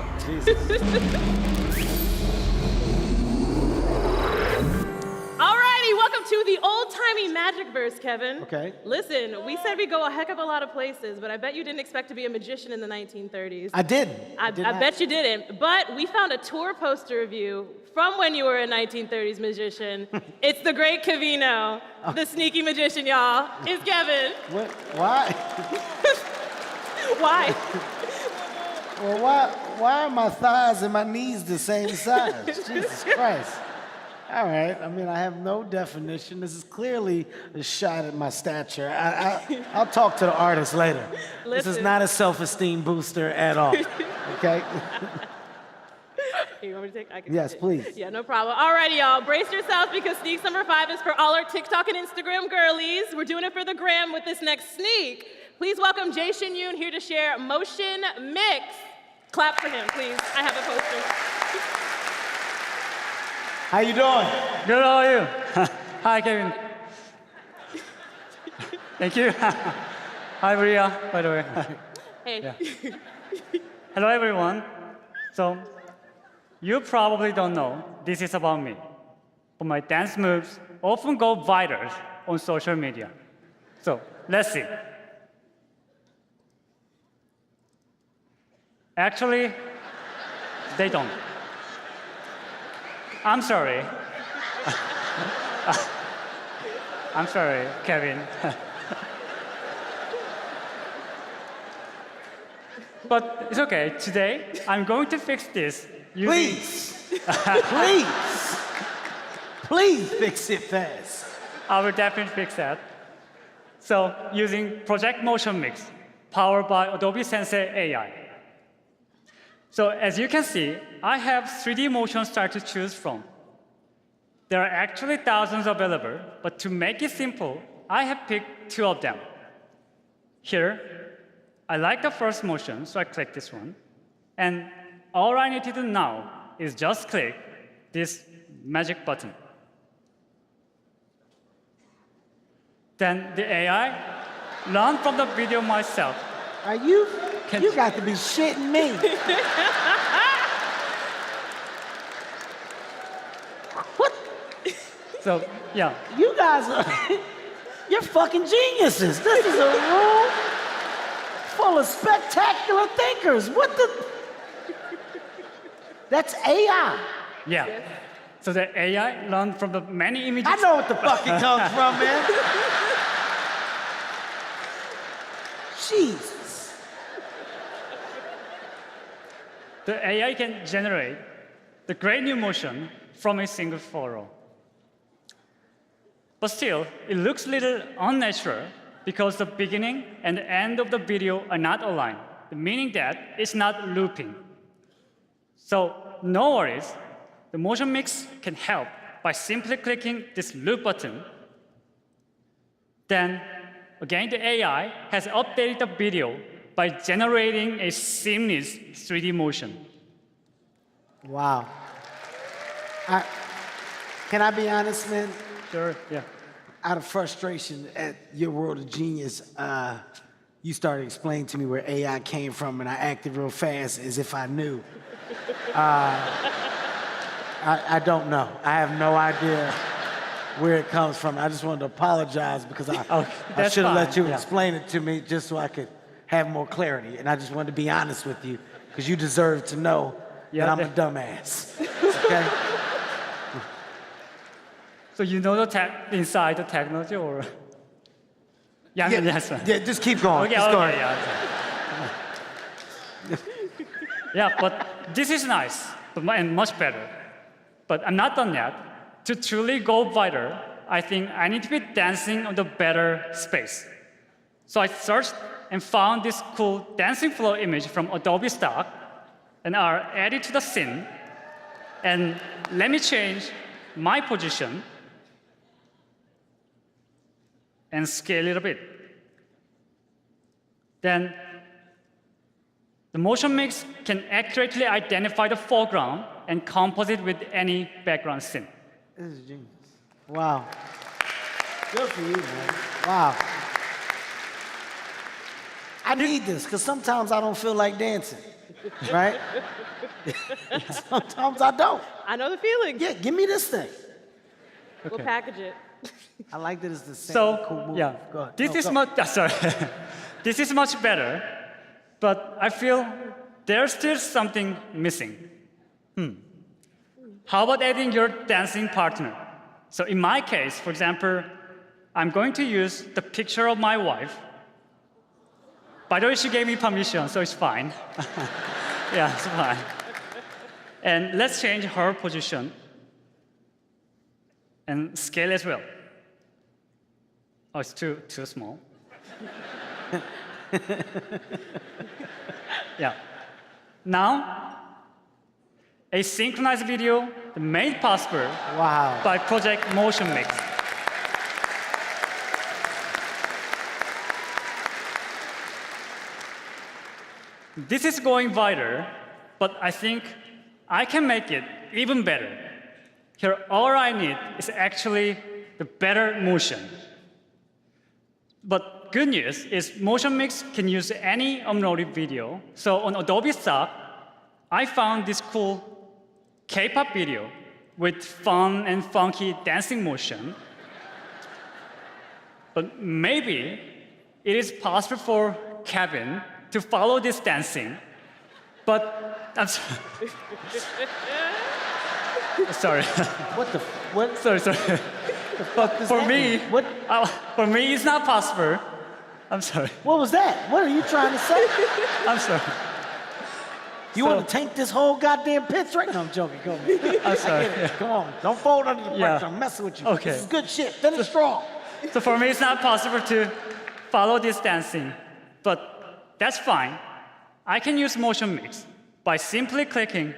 Speaker 3: Alrighty, welcome to the old-timey magic verse, Kevin.
Speaker 4: Okay.
Speaker 3: Listen, we said we go a heck of a lot of places, but I bet you didn't expect to be a magician in the 1930s.
Speaker 4: I did.
Speaker 3: I bet you didn't. But we found a tour poster of you from when you were a 1930s magician. It's the great Kevino, the sneaky magician, y'all. It's Kevin.
Speaker 4: What? Why?
Speaker 3: Why?
Speaker 4: Well, why are my thighs and my knees the same size? Jesus Christ. All right. I mean, I have no definition. This is clearly a shot at my stature. I'll talk to the artist later. This is
Speaker 3: Listen.
Speaker 4: not a self-esteem booster at all. Okay?
Speaker 3: You want me to take? I can
Speaker 4: Yes,
Speaker 3: take it.
Speaker 4: please.
Speaker 3: Yeah, no problem. Alrighty, y'all. Brace yourselves because Sneaks number 5 is for all our TikTok and Instagram girlies. We're doing it for the gram with this next sneak. Please welcome Jae Shin Yoon here to share Motion Mix. Clap for him, please. I have a poster.
Speaker 4: How you doing?
Speaker 9: Good, how are you? Hi, Kevin. Thank you. Hi, Bria, by the way.
Speaker 3: Hey.
Speaker 9: Yeah. Hello, everyone. So, you probably don't know this is about me, but my dance moves often go viral on social media. So, let's see. Actually, they don't. I'm sorry. I'm sorry, Kevin. But it's okay. Today, I'm going to fix this.
Speaker 4: Please. Please. Please fix it fast.
Speaker 9: I will definitely fix that. So, using Project Motion Mix, powered by Adobe Sensei AI. So, as you can see, I have 3D motion style to choose from. There are actually thousands available, but to make it simple, I have picked 2 of them. Here, I like the first motion, so I click this one. And all I need to do now is just click this magic button. Then the AI learned from the video myself.
Speaker 4: Are you got to be shitting me. What?
Speaker 9: So, yeah.
Speaker 4: You guys are, you're fucking geniuses. This is a room full of spectacular thinkers. What the? That's AI.
Speaker 9: Yeah. So the AI learned from the many images.
Speaker 4: I know what the fuck it comes from, man. Jesus.
Speaker 9: The AI can generate the great new motion from a single photo. But still, it looks a little unnatural because the beginning and the end of the video are not aligned, meaning that it's not looping. So no worries, the motion mix can help by simply clicking this loop button. Then, again, the AI has updated the video by generating a seamless 3D motion.
Speaker 4: Wow. Can I be honest, man?
Speaker 9: Sure, yeah.
Speaker 4: Out of frustration at your world of genius, you started explaining to me where AI came from, and I acted real fast as if I knew. I don't know. I have no idea where it comes from. I just wanted to apologize because I should have let you explain it to me just so I could have more clarity. And I just wanted to be honest with you because you deserve to know that I'm a dumbass. Okay?
Speaker 9: So you know the inside the technology, or? Yeah, yes.
Speaker 4: Yeah, just keep going.
Speaker 9: Okay,
Speaker 4: just go
Speaker 9: okay,
Speaker 4: ahead.
Speaker 9: yeah. Yeah, but this is nice, and much better. But I'm not done yet. To truly go viral, I think I need to be dancing on the better space. So I searched and found this cool dancing floor image from Adobe stock, and I'll add it to the scene. And let me change my position and scale it a bit. Then the motion mix can accurately identify the foreground and composite with any background scene.
Speaker 4: This is genius. Wow. Good for you, man. Wow. I need this, because sometimes I don't feel like dancing, right? Sometimes I don't.
Speaker 3: I know the feeling.
Speaker 4: Yeah, give me this thing.
Speaker 3: We'll package it.
Speaker 4: I like that it's the same
Speaker 9: So,
Speaker 4: cool movie.
Speaker 9: yeah,
Speaker 4: Go ahead.
Speaker 9: this
Speaker 4: No,
Speaker 9: is
Speaker 4: go.
Speaker 9: much, sorry. This is much better, but I feel there's still something missing. How about adding your dancing partner? So in my case, for example, I'm going to use the picture of my wife. By the way, she gave me permission, so it's fine. Yeah, it's fine. And let's change her position and scale as well. Oh, it's too small. Yeah. Now, a synchronized video made possible
Speaker 4: Wow.
Speaker 9: by Project Motion Mix. This is going viral, but I think I can make it even better. Here, all I need is actually the better motion. But good news is Motion Mix can use any uploaded video. So on Adobe stock, I found this cool K-pop video with fun and funky dancing motion. But maybe it is possible for Kevin to follow this dancing. But I'm sorry. Sorry.
Speaker 4: What the? What?
Speaker 9: Sorry. But
Speaker 4: does
Speaker 9: for
Speaker 4: that
Speaker 9: me,
Speaker 4: mean? What?
Speaker 9: for me, it's not possible. I'm sorry.
Speaker 4: What was that? What are you trying to say?
Speaker 9: I'm sorry.
Speaker 4: You want to tank this whole goddamn pitch right now? I'm joking. Go ahead.
Speaker 9: I'm sorry.
Speaker 4: I get it. Come on. Don't fold under the pressure.
Speaker 9: Yeah.
Speaker 4: I'm messing with you.
Speaker 9: Okay.
Speaker 4: This is good shit. Finish strong.
Speaker 9: So for me, it's not possible to follow this dancing, but that's fine. I can use Motion Mix by simply clicking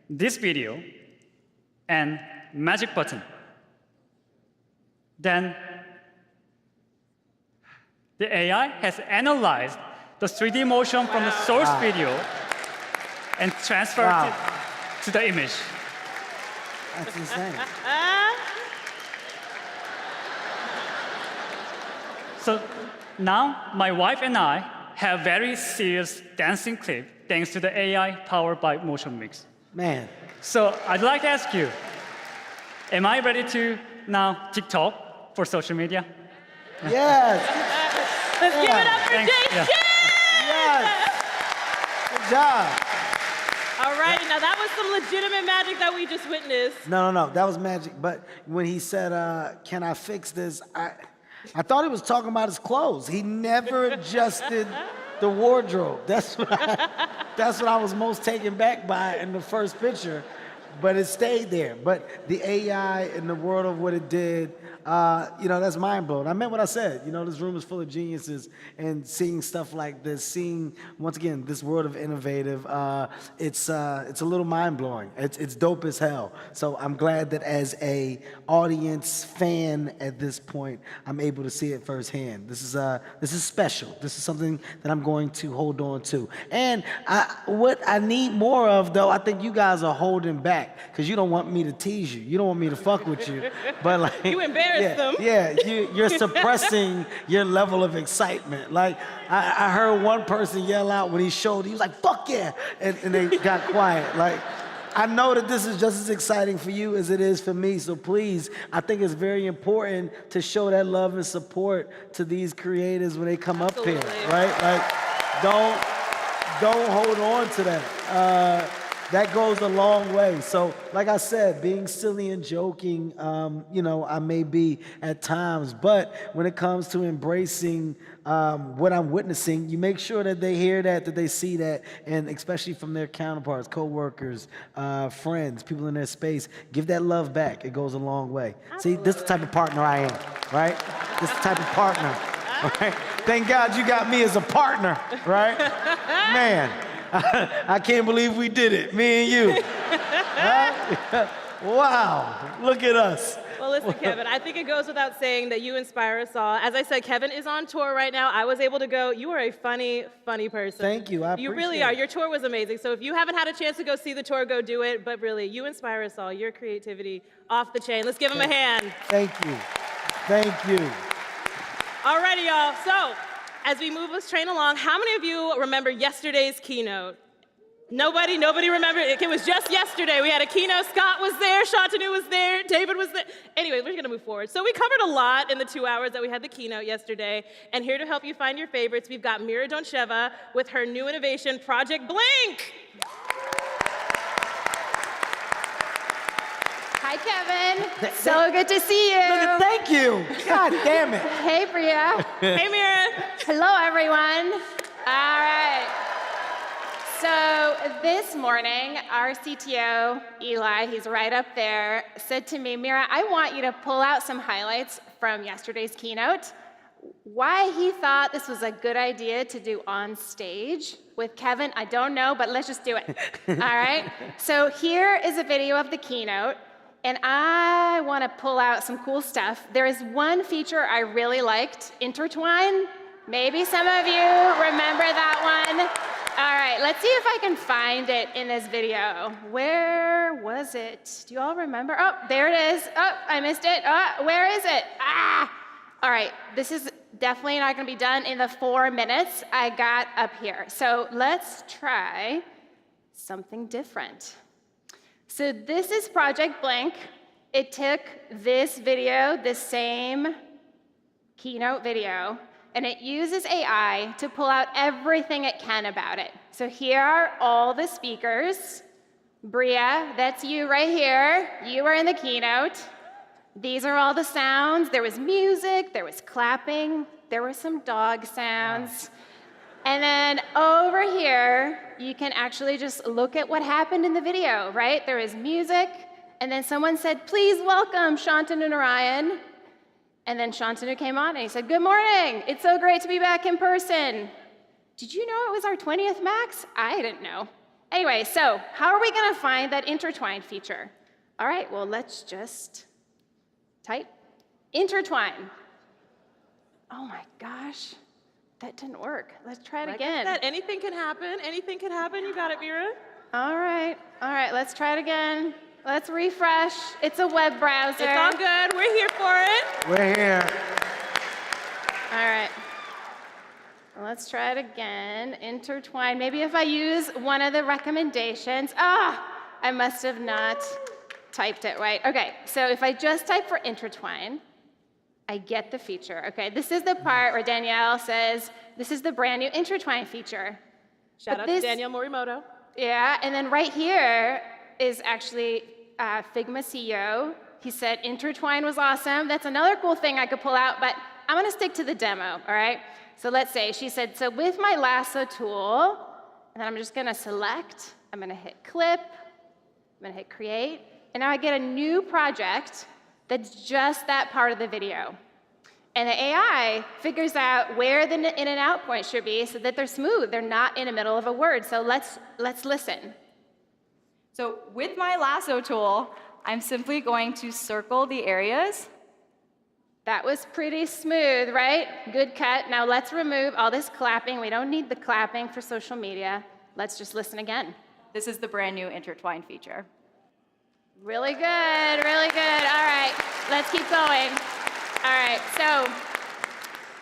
Speaker 9: this video and magic button. Then the AI has analyzed the 3D motion from the source video and transferred it to the image.
Speaker 4: That's insane.
Speaker 9: So now my wife and I have very serious dancing clip thanks to the AI powered by Motion Mix.
Speaker 4: Man.
Speaker 9: So I'd like to ask you, am I ready to now TikTok for social media?
Speaker 4: Yes.
Speaker 3: Let's give it up for
Speaker 9: Thanks.
Speaker 3: JC!
Speaker 9: Yeah.
Speaker 4: Yes. Good job.
Speaker 3: All right, now that was some legitimate magic that we just witnessed.
Speaker 4: No. That was magic. But when he said, can I fix this? I thought he was talking about his clothes. He never adjusted the wardrobe. That's what I was most taken back by in the first picture. But it stayed there. But the AI in the world of what it did, that's mind blowing. I meant what I said. This room is full of geniuses, and seeing stuff like this, seeing once again this world of innovative, it's a little mind blowing. It's dope as hell. So I'm glad that as a audience fan at this point, I'm able to see it firsthand. This is special. This is something that I'm going to hold on to. And what I need more of, though, I think you guys are holding back. Because you don't want me to tease you. You don't want me to fuck with you. But like,
Speaker 3: You embarrassed them.
Speaker 4: Yeah, you're suppressing your level of excitement. Like, I heard one person yell out when he showed, he was like, fuck yeah, and they got quiet. Like, I know that this is just as exciting for you as it is for me, so please, I think it's very important to show that love and support to these creators when they come up here, right? Like, don't hold on to that. That goes a long way. So, like I said, being silly and joking, I may be at times, but when it comes to embracing what I'm witnessing, you make sure that they hear that they see that, and especially from their counterparts, coworkers, friends, people in their space, give that love back. It goes a long way. See, this is the type of partner I am, right? This is the type of partner, right? Thank God you got me as a partner, right? Man. I can't believe we did it, me and you. Huh? Wow, look at us.
Speaker 3: Well, listen, Kevin, I think it goes without saying that you inspire us all. As I said, Kevin is on tour right now. I was able to go. You are a funny, funny person.
Speaker 4: Thank you, I appreciate it.
Speaker 3: You really are. Your tour was amazing. So if you haven't had a chance to go see the tour, go do it. But really, you inspire us all. Your creativity, off the chain. Let's give him a hand.
Speaker 4: Thank you. Thank you.
Speaker 3: Alrighty, y'all. So, as we move this train along, how many of you remember yesterday's keynote? Nobody remember? It was just yesterday. We had a keynote. Scott was there, Shantanu was there, David was there. Anyway, we're gonna move forward. So we covered a lot in the 2 hours that we had the keynote yesterday. And here to help you find your favorites, we've got Mira Doncheva with her new innovation, Project Blink.
Speaker 10: Hi, Kevin. So good to see you.
Speaker 4: Thank you. God damn it.
Speaker 10: Hey, Bria.
Speaker 3: Hey, Mira.
Speaker 10: Hello, everyone. All right. So this morning, our CTO, Eli, he's right up there, said to me, Mira, I want you to pull out some highlights from yesterday's keynote. Why he thought this was a good idea to do on stage with Kevin, I don't know, but let's just do it. All right? So here is a video of the keynote. And I want to pull out some cool stuff. There is one feature I really liked, intertwine. Maybe some of you remember that one. All right, let's see if I can find it in this video. Where was it? Do you all remember? Oh, there it is. Oh, I missed it. Oh, where is it? Ah! All right, this is definitely not going to be done in the 4 minutes I got up here. So let's try something different. So this is Project Blink. It took this video, this same keynote video, and it uses AI to pull out everything it can about it. So here are all the speakers. Bria, that's you right here. You were in the keynote. These are all the sounds. There was music, there was clapping, there were some dog sounds. And then over here, you can actually just look at what happened in the video, right? There is music, and then someone said, please welcome Shantanu Narayan. And then Shantanu came on and he said, good morning, it's so great to be back in person. Did you know it was our 20th Max? I didn't know. Anyway, so how are we gonna find that intertwine feature? All right, well, let's just type intertwine. Oh my gosh. That didn't work. Let's try it again.
Speaker 3: Like I said, anything can happen. Anything can happen. You got it, Mira.
Speaker 10: All right, let's try it again. Let's refresh. It's a web browser.
Speaker 3: It's all good. We're here for it.
Speaker 4: We're here.
Speaker 10: All right. Let's try it again. Intertwine. Maybe if I use one of the recommendations. I must have not typed it right. Okay, so if I just type for intertwine, I get the feature. Okay, this is the part where Danielle says, this is the brand new intertwine feature.
Speaker 3: Shout out to Danielle Morimoto.
Speaker 10: Yeah, and then right here is actually Figma CEO. He said intertwine was awesome. That's another cool thing I could pull out, but I'm gonna stick to the demo, all right? So let's say, she said, so with my lasso tool, and then I'm just gonna select, I'm gonna hit clip, I'm gonna hit create, and now I get a new project that's just that part of the video. And the AI figures out where the in and out point should be so that they're smooth. They're not in the middle of a word. So let's listen.
Speaker 11: So with my lasso tool, I'm simply going to circle the areas.
Speaker 10: That was pretty smooth, right? Good cut. Now let's remove all this clapping. We don't need the clapping for social media. Let's just listen again.
Speaker 11: This is the brand new intertwine feature.
Speaker 10: Really good, really good. All right, let's keep going. All right, so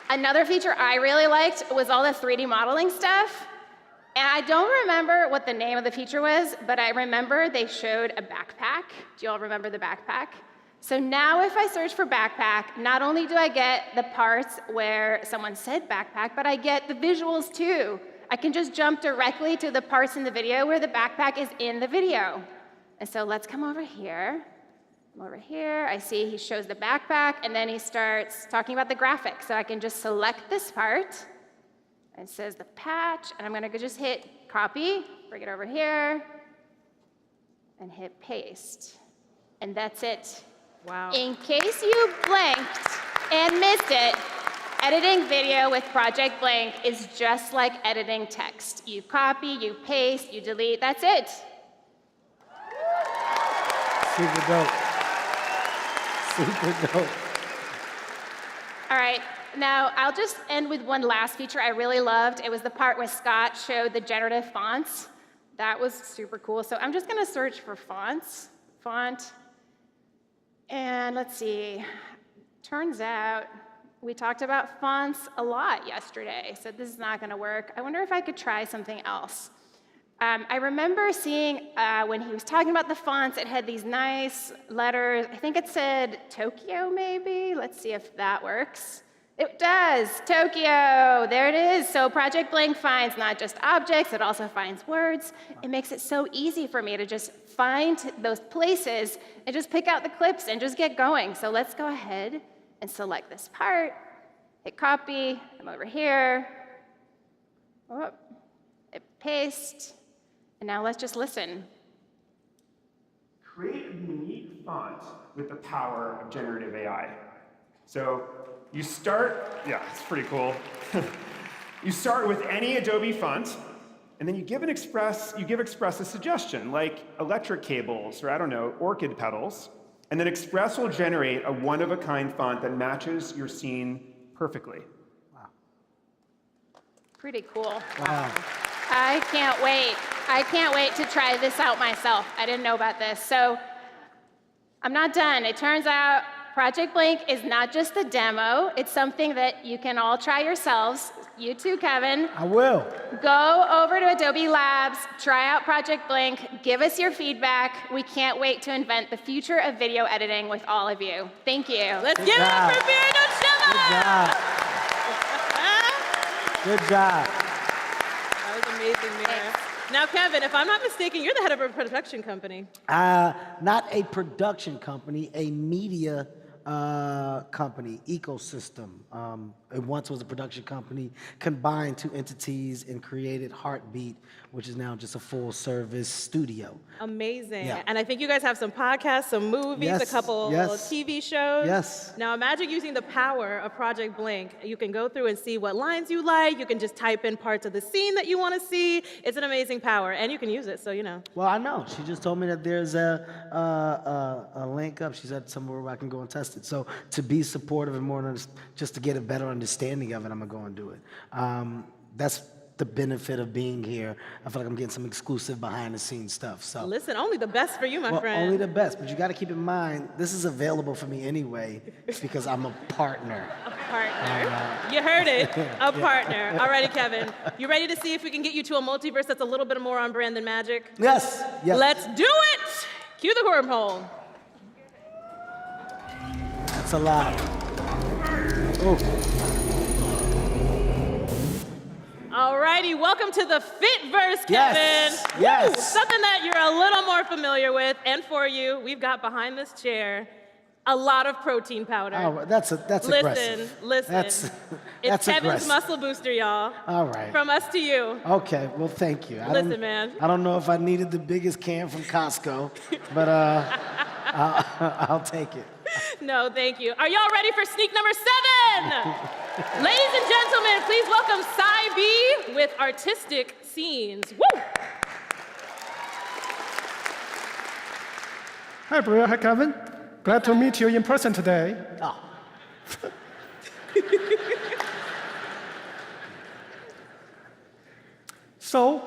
Speaker 10: another feature I really liked was all the 3D modeling stuff. And I don't remember what the name of the feature was, but I remember they showed a backpack. Do you all remember the backpack? So now if I search for backpack, not only do I get the parts where someone said backpack, but I get the visuals too. I can just jump directly to the parts in the video where the backpack is in the video. And so let's come over here. Over here, I see he shows the backpack, and then he starts talking about the graphic. So I can just select this part. It says the patch, and I'm going to just hit copy, bring it over here, and hit paste. And that's it.
Speaker 3: Wow.
Speaker 10: In case you blinked and missed it, editing video with Project Blank is just like editing text. You copy, you paste, you delete, that's it.
Speaker 4: Super dope. Super dope.
Speaker 10: All right, now I'll just end with one last feature I really loved. It was the part where Scott showed the generative fonts. That was super cool. So I'm just gonna search for fonts, font, and let's see. Turns out we talked about fonts a lot yesterday, so this is not gonna work. I wonder if I could try something else. I remember seeing when he was talking about the fonts, it had these nice letters. I think it said Tokyo, maybe? Let's see if that works. It does, Tokyo, there it is. So Project Blank finds not just objects, it also finds words. It makes it so easy for me to just find those places and just pick out the clips and just get going. So let's go ahead and select this part, hit copy, I'm over here, hit paste, and now let's just listen.
Speaker 12: Create a unique font with the power of generative AI. So you start, yeah, it's pretty cool. You start with any Adobe font, and then you give Express a suggestion, like electric cables, or I don't know, orchid petals, and then Express will generate a one-of-a-kind font that matches your scene perfectly.
Speaker 4: Wow.
Speaker 10: Pretty cool.
Speaker 4: Wow.
Speaker 10: I can't wait. I can't wait to try this out myself. I didn't know about this. So I'm not done. It turns out Project Blank is not just a demo. It's something that you can all try yourselves. You too, Kevin.
Speaker 4: I will.
Speaker 10: Go over to Adobe Labs, try out Project Blank, give us your feedback. We can't wait to invent the future of video editing with all of you. Thank you.
Speaker 3: Let's give it up for Beard
Speaker 4: Good job.
Speaker 3: That was amazing, Mira. Now, Kevin, if I'm not mistaken, you're the head of a production company.
Speaker 4: Not a production company, a media company, ecosystem. It once was a production company, combined two entities and created Heartbeat, which is now just a full-service studio.
Speaker 3: Amazing.
Speaker 4: Yeah.
Speaker 3: And I think you guys have some podcasts, some movies,
Speaker 4: Yes,
Speaker 3: a couple
Speaker 4: yes.
Speaker 3: TV shows.
Speaker 4: Yes.
Speaker 3: Now imagine using the power of Project Blank. You can go through and see what lines you like. You can just type in parts of the scene that you want to see. It's an amazing power, and you can use it, so you know.
Speaker 4: Well, I know. She just told me that there's a link up. She said somewhere where I can go and test it. So to be supportive and more, just to get a better understanding of it, I'm going to go and do it. That's the benefit of being here. I feel like I'm getting some exclusive behind-the-scenes stuff. So
Speaker 3: Listen, only the best for you, my
Speaker 4: well,
Speaker 3: friend.
Speaker 4: only the best, but you got to keep in mind, this is available for me anyway because I'm a partner.
Speaker 3: A partner. You heard it. A partner. All righty, Kevin. You ready to see if we can get you to a multiverse that's a little bit more on brand than magic?
Speaker 4: Yes. Yes.
Speaker 3: Let's do it. Cue the wormhole.
Speaker 4: That's a lot. Oh.
Speaker 3: Alrighty, welcome to the Fitverse, Kevin.
Speaker 4: Yes,
Speaker 3: Woo!
Speaker 4: yes.
Speaker 3: Something that you're a little more familiar with, and for you, we've got behind this chair a lot of protein powder.
Speaker 4: Oh, that's aggressive.
Speaker 3: Listen.
Speaker 4: That's
Speaker 3: It's Kevin's
Speaker 4: aggressive.
Speaker 3: muscle booster, y'all.
Speaker 4: All right.
Speaker 3: From us to you.
Speaker 4: Okay, well, thank you.
Speaker 3: Listen, man.
Speaker 4: I don't know if I needed the biggest can from Costco, but I'll take it.
Speaker 3: No, thank you. Are y'all ready for sneak number 7? Ladies and gentlemen, please welcome Cy B with Artistic Scenes. Woo!
Speaker 13: Hi, Bria. Hi, Kevin. Glad to meet you in person today.
Speaker 4: Oh.
Speaker 13: So,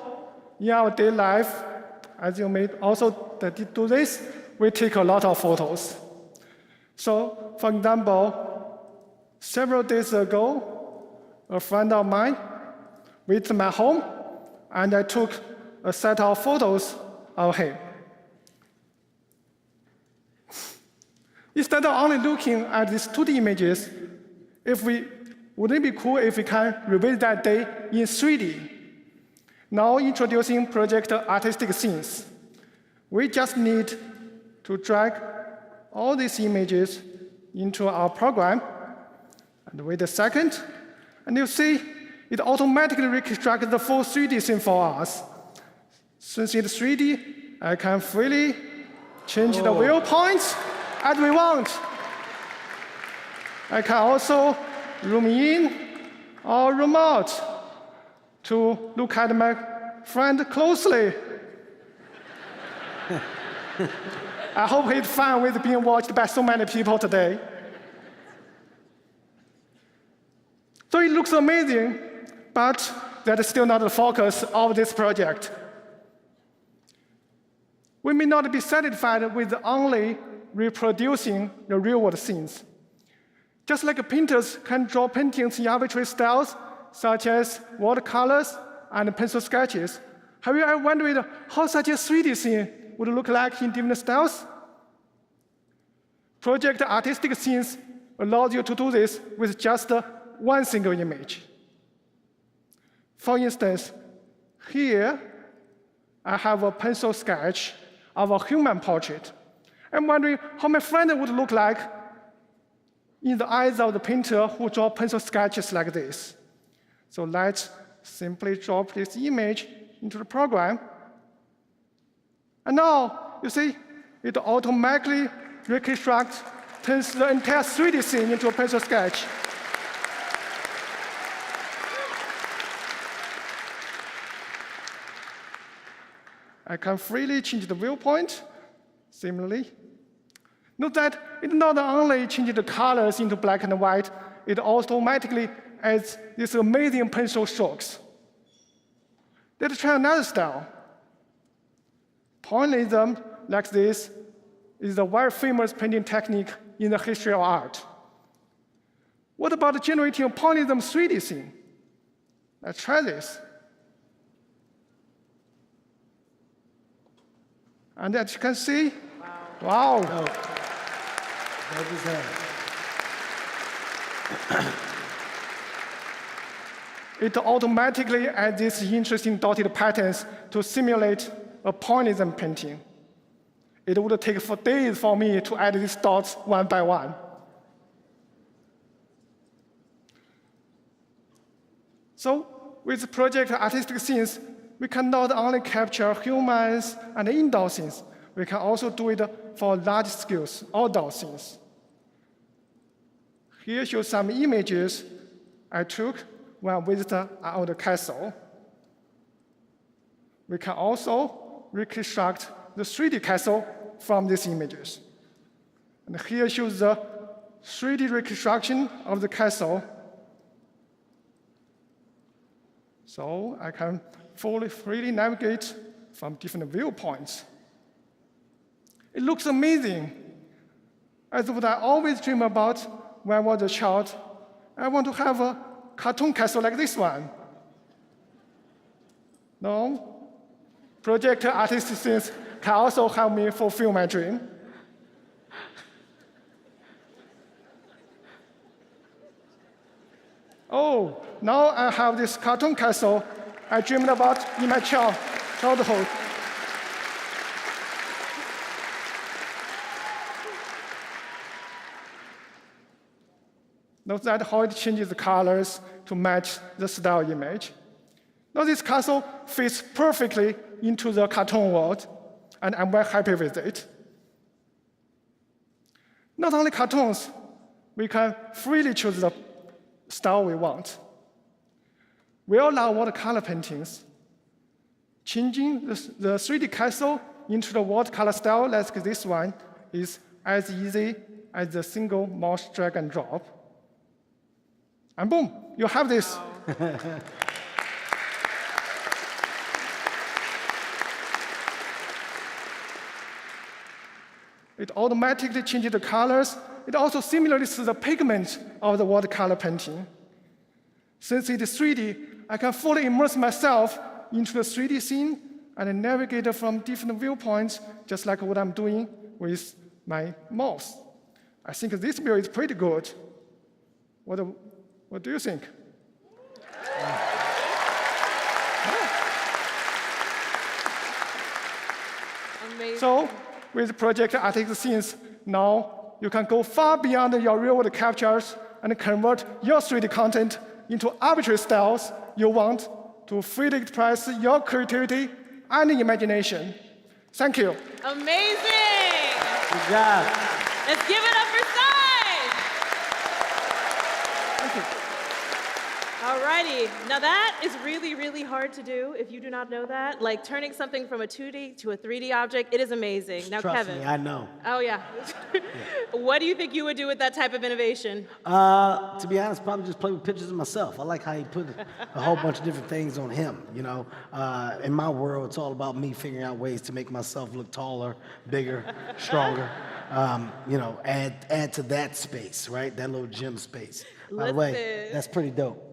Speaker 13: in our daily life, as you may also do this, we take a lot of photos. So, for example, several days ago, a friend of mine visited my home, and I took a set of photos of him. Instead of only looking at these 2D images, wouldn't it be cool if we can revisit that day in 3D? Now introducing project artistic scenes. We just need to drag all these images into our program, and wait a second, and you see it automatically reconstructs the full 3D scene for us. Since it's 3D, I can freely change the viewpoints as we want. I can also zoom in or zoom out to look at my friend closely. I hope it's fun with being watched by so many people today. So it looks amazing, but that is still not the focus of this project. We may not be satisfied with only reproducing the real-world scenes. Just like painters can draw paintings in arbitrary styles, such as watercolors and pencil sketches, have you ever wondered how such a 3D scene would look like in different styles? Project artistic scenes allows you to do this with just one single image. For instance, here I have a pencil sketch of a human portrait. I'm wondering how my friend would look like in the eyes of the painter who draws pencil sketches like this. So let's simply drop this image into the program. And now, you see, it automatically reconstructs, turns the entire 3D scene into a pencil sketch. I can freely change the viewpoint, similarly. Note that it not only changes the colors into black and white, it automatically adds these amazing pencil strokes. Let's try another style. Pointillism, like this, is a very famous painting technique in the history of art. What about generating a pointillism 3D scene? Let's try this. And as you can see, wow.
Speaker 4: No. That was
Speaker 13: It automatically adds these interesting dotted patterns to simulate a pointillism painting. It would take for days for me to add these dots one by one. So with project artistic scenes, we can not only capture humans and indoor scenes, we can also do it for large scales, outdoor scenes. Here shows some images I took when I visited our castle. We can also reconstruct the 3D castle from these images. And here shows the 3D reconstruction of the castle. So I can freely navigate from different viewpoints. It looks amazing, as what I always dream about when I was a child. I want to have a cartoon castle like this one. No, project artistic scenes can also help me fulfill my dream. Oh, now I have this cartoon castle I dreamed about in my childhood. Note that how it changes the colors to match the style image. Now this castle fits perfectly into the cartoon world, and I'm very happy with it. Not only cartoons, we can freely choose the style we want. We all love watercolor paintings. Changing the 3D castle into the watercolor style like this one is as easy as a single mouse drag and drop. And boom, you have this. It automatically changes the colors. It also simulates the pigment of the watercolor painting. Since it is 3D, I can fully immerse myself into the 3D scene and navigate from different viewpoints, just like what I'm doing with my mouse. I think this view is pretty good. What do you think?
Speaker 3: Amazing.
Speaker 13: So with Project Artist Scenes, now you can go far beyond your real-world captures and convert your 3D content into arbitrary styles you want to freely express your creativity and imagination. Thank you.
Speaker 3: Amazing.
Speaker 4: Good job.
Speaker 3: Let's give it up for Sai.
Speaker 13: Thank you.
Speaker 3: Alrighty, now that is really, really hard to do if you do not know that. Like turning something from a 2D to a 3D object, it is amazing. Now,
Speaker 4: Trust
Speaker 3: Kevin.
Speaker 4: me, I know.
Speaker 3: Oh, yeah. What do you think you would do with that type of innovation?
Speaker 4: To be honest, probably just play with pictures of myself. I like how he put a whole bunch of different things on him, you know. In my world, it's all about me figuring out ways to make myself look taller, bigger, stronger. You know, add to that space, right? That little gym space. By the way, that's pretty dope.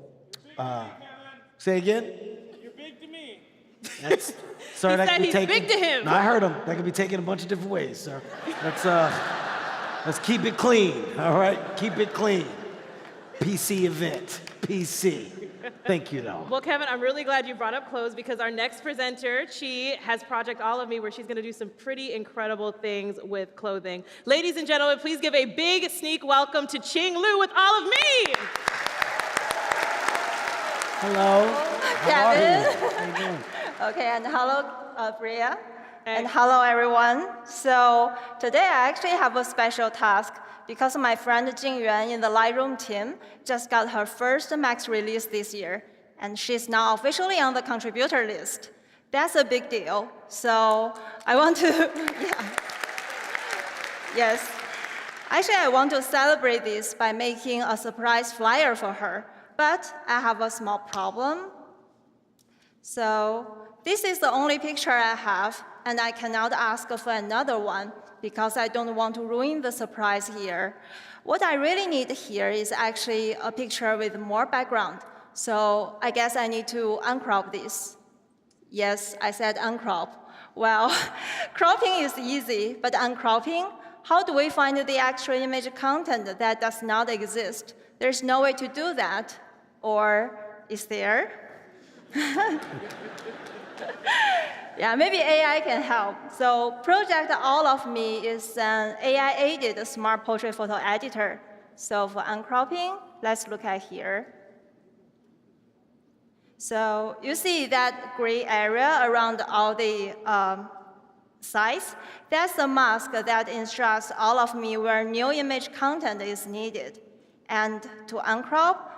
Speaker 4: Say again?
Speaker 3: You're big to me.
Speaker 4: That's, sir,
Speaker 3: He
Speaker 4: that
Speaker 3: said
Speaker 4: could be
Speaker 3: he's
Speaker 4: taken,
Speaker 3: big to him.
Speaker 4: No, I heard him. That could be taken a bunch of different ways, sir. Let's keep it clean, all right? Keep it clean. PC event, PC. Thank you, though.
Speaker 3: Well, Kevin, I'm really glad you brought up clothes because our next presenter, she has Project All of Me, where she's going to do some pretty incredible things with clothing. Ladies and gentlemen, please give a big sneak welcome to Ching Lu with All of Me.
Speaker 4: Hello.
Speaker 14: Kevin.
Speaker 4: How you doing?
Speaker 14: Okay, and hello, Bria. And hello, everyone. So today I actually have a special task because my friend Jingyuan in the Lightroom team just got her first Max release this year, and she's now officially on the contributor list. That's a big deal. So I want to, Yes. Actually, I want to celebrate this by making a surprise flyer for her. But I have a small problem. So this is the only picture I have, and I cannot ask for another one because I don't want to ruin the surprise here. What I really need here is actually a picture with more background. So I guess I need to uncrop this. Yes, I said uncrop. Well, cropping is easy, but uncropping, how do we find the actual image content that does not exist? There's no way to do that. Or is there? Yeah, maybe AI can help. So Project All of Me is an AI-aided smart portrait photo editor. So for uncropping, let's look at here. So you see that gray area around all the sides? That's the mask that instructs All of Me where new image content is needed. And to uncrop,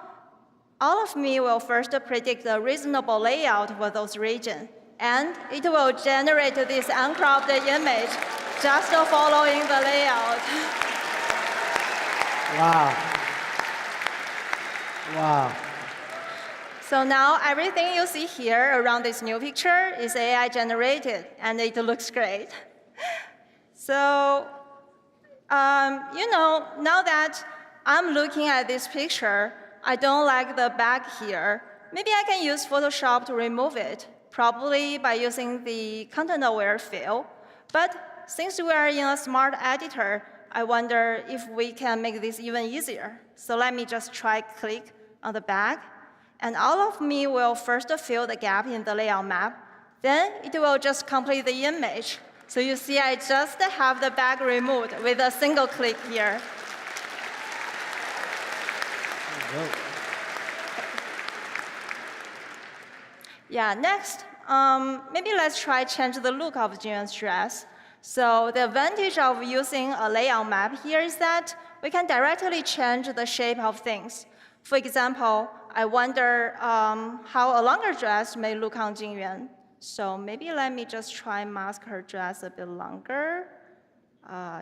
Speaker 14: All of Me will first predict a reasonable layout for those regions, and it will generate this uncropped image just following the layout.
Speaker 4: Wow. Wow.
Speaker 14: So now everything you see here around this new picture is AI generated, and it looks great. So, you know, now that I'm looking at this picture, I don't like the back here. Maybe I can use Photoshop to remove it, probably by using the content-aware fill. But since we are in a smart editor, I wonder if we can make this even easier. So let me just try click on the back. And All of Me will first fill the gap in the layout map. Then it will just complete the image. So you see I just have the back removed with a single click here. Yeah, next, maybe let's try change the look of Jinyuan's dress. So the advantage of using a layout map here is that we can directly change the shape of things. For example, I wonder how a longer dress may look on Jinyuan. So maybe let me just try mask her dress a bit longer,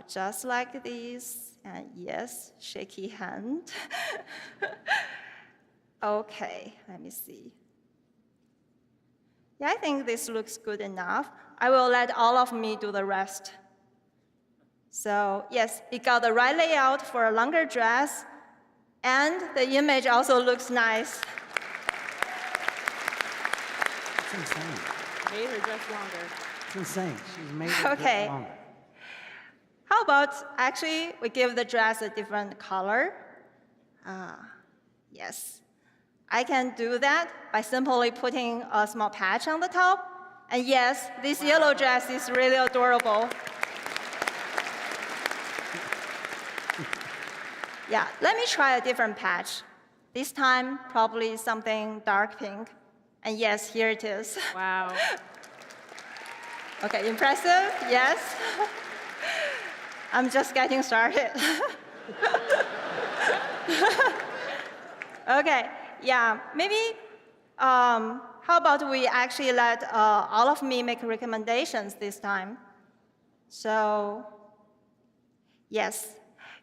Speaker 14: just like this. And yes, shaky hand. Okay, let me see. Yeah, I think this looks good enough. I will let All of Me do the rest. So yes, it got the right layout for a longer dress, and the image also looks nice.
Speaker 4: It's insane.
Speaker 3: Made her dress longer.
Speaker 4: It's insane. She's made her
Speaker 14: Okay.
Speaker 4: dress longer.
Speaker 14: How about actually we give the dress a different color? Yes. I can do that by simply putting a small patch on the top, And yes, this yellow dress is really adorable. Yeah, let me try a different patch. This time, probably something dark pink. And yes, here it is.
Speaker 3: Wow.
Speaker 14: Okay, impressive, yes. I'm just getting started. Okay, yeah, maybe, how about we actually let all of me make recommendations this time? So, yes,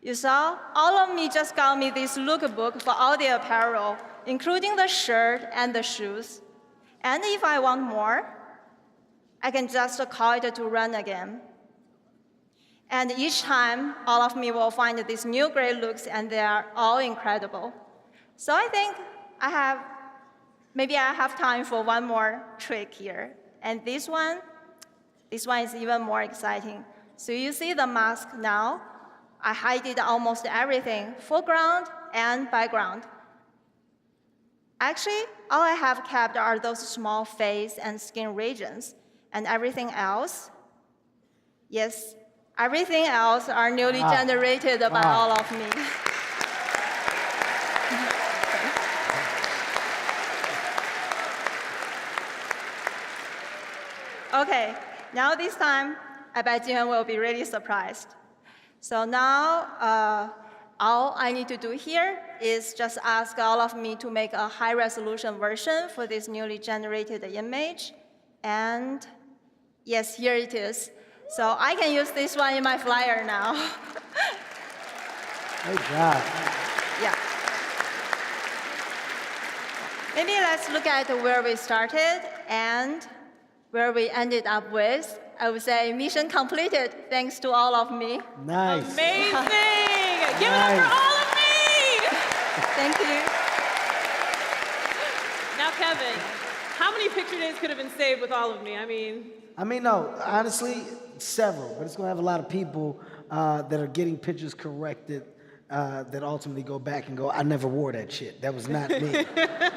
Speaker 14: you saw, all of me just got me this lookbook for all the apparel, including the shirt and the shoes. And if I want more, I can just call it to run again. And each time, all of me will find these new great looks, and they are all incredible. So I think maybe I have time for one more trick here. And this one is even more exciting. So you see the mask now? I hid almost everything, foreground and background. Actually, all I have kept are those small face and skin regions, and everything else, yes, everything else are newly generated by all of me. Okay, now this time, I bet Jihan will be really surprised. So now, all I need to do here is just ask all of me to make a high-resolution version for this newly generated image. And yes, here it is. So I can use this one in my flyer now.
Speaker 4: Good job.
Speaker 14: Yeah. Maybe let's look at where we started and where we ended up with. I would say mission completed, thanks to all of me.
Speaker 4: Nice.
Speaker 3: Amazing! Give it up for all of me!
Speaker 14: Thank you.
Speaker 3: Now, Kevin, how many picture days could have been saved with all of me? I mean,
Speaker 4: no, honestly, several, but it's going to have a lot of people that are getting pictures corrected that ultimately go back and go, I never wore that shit. That was not me.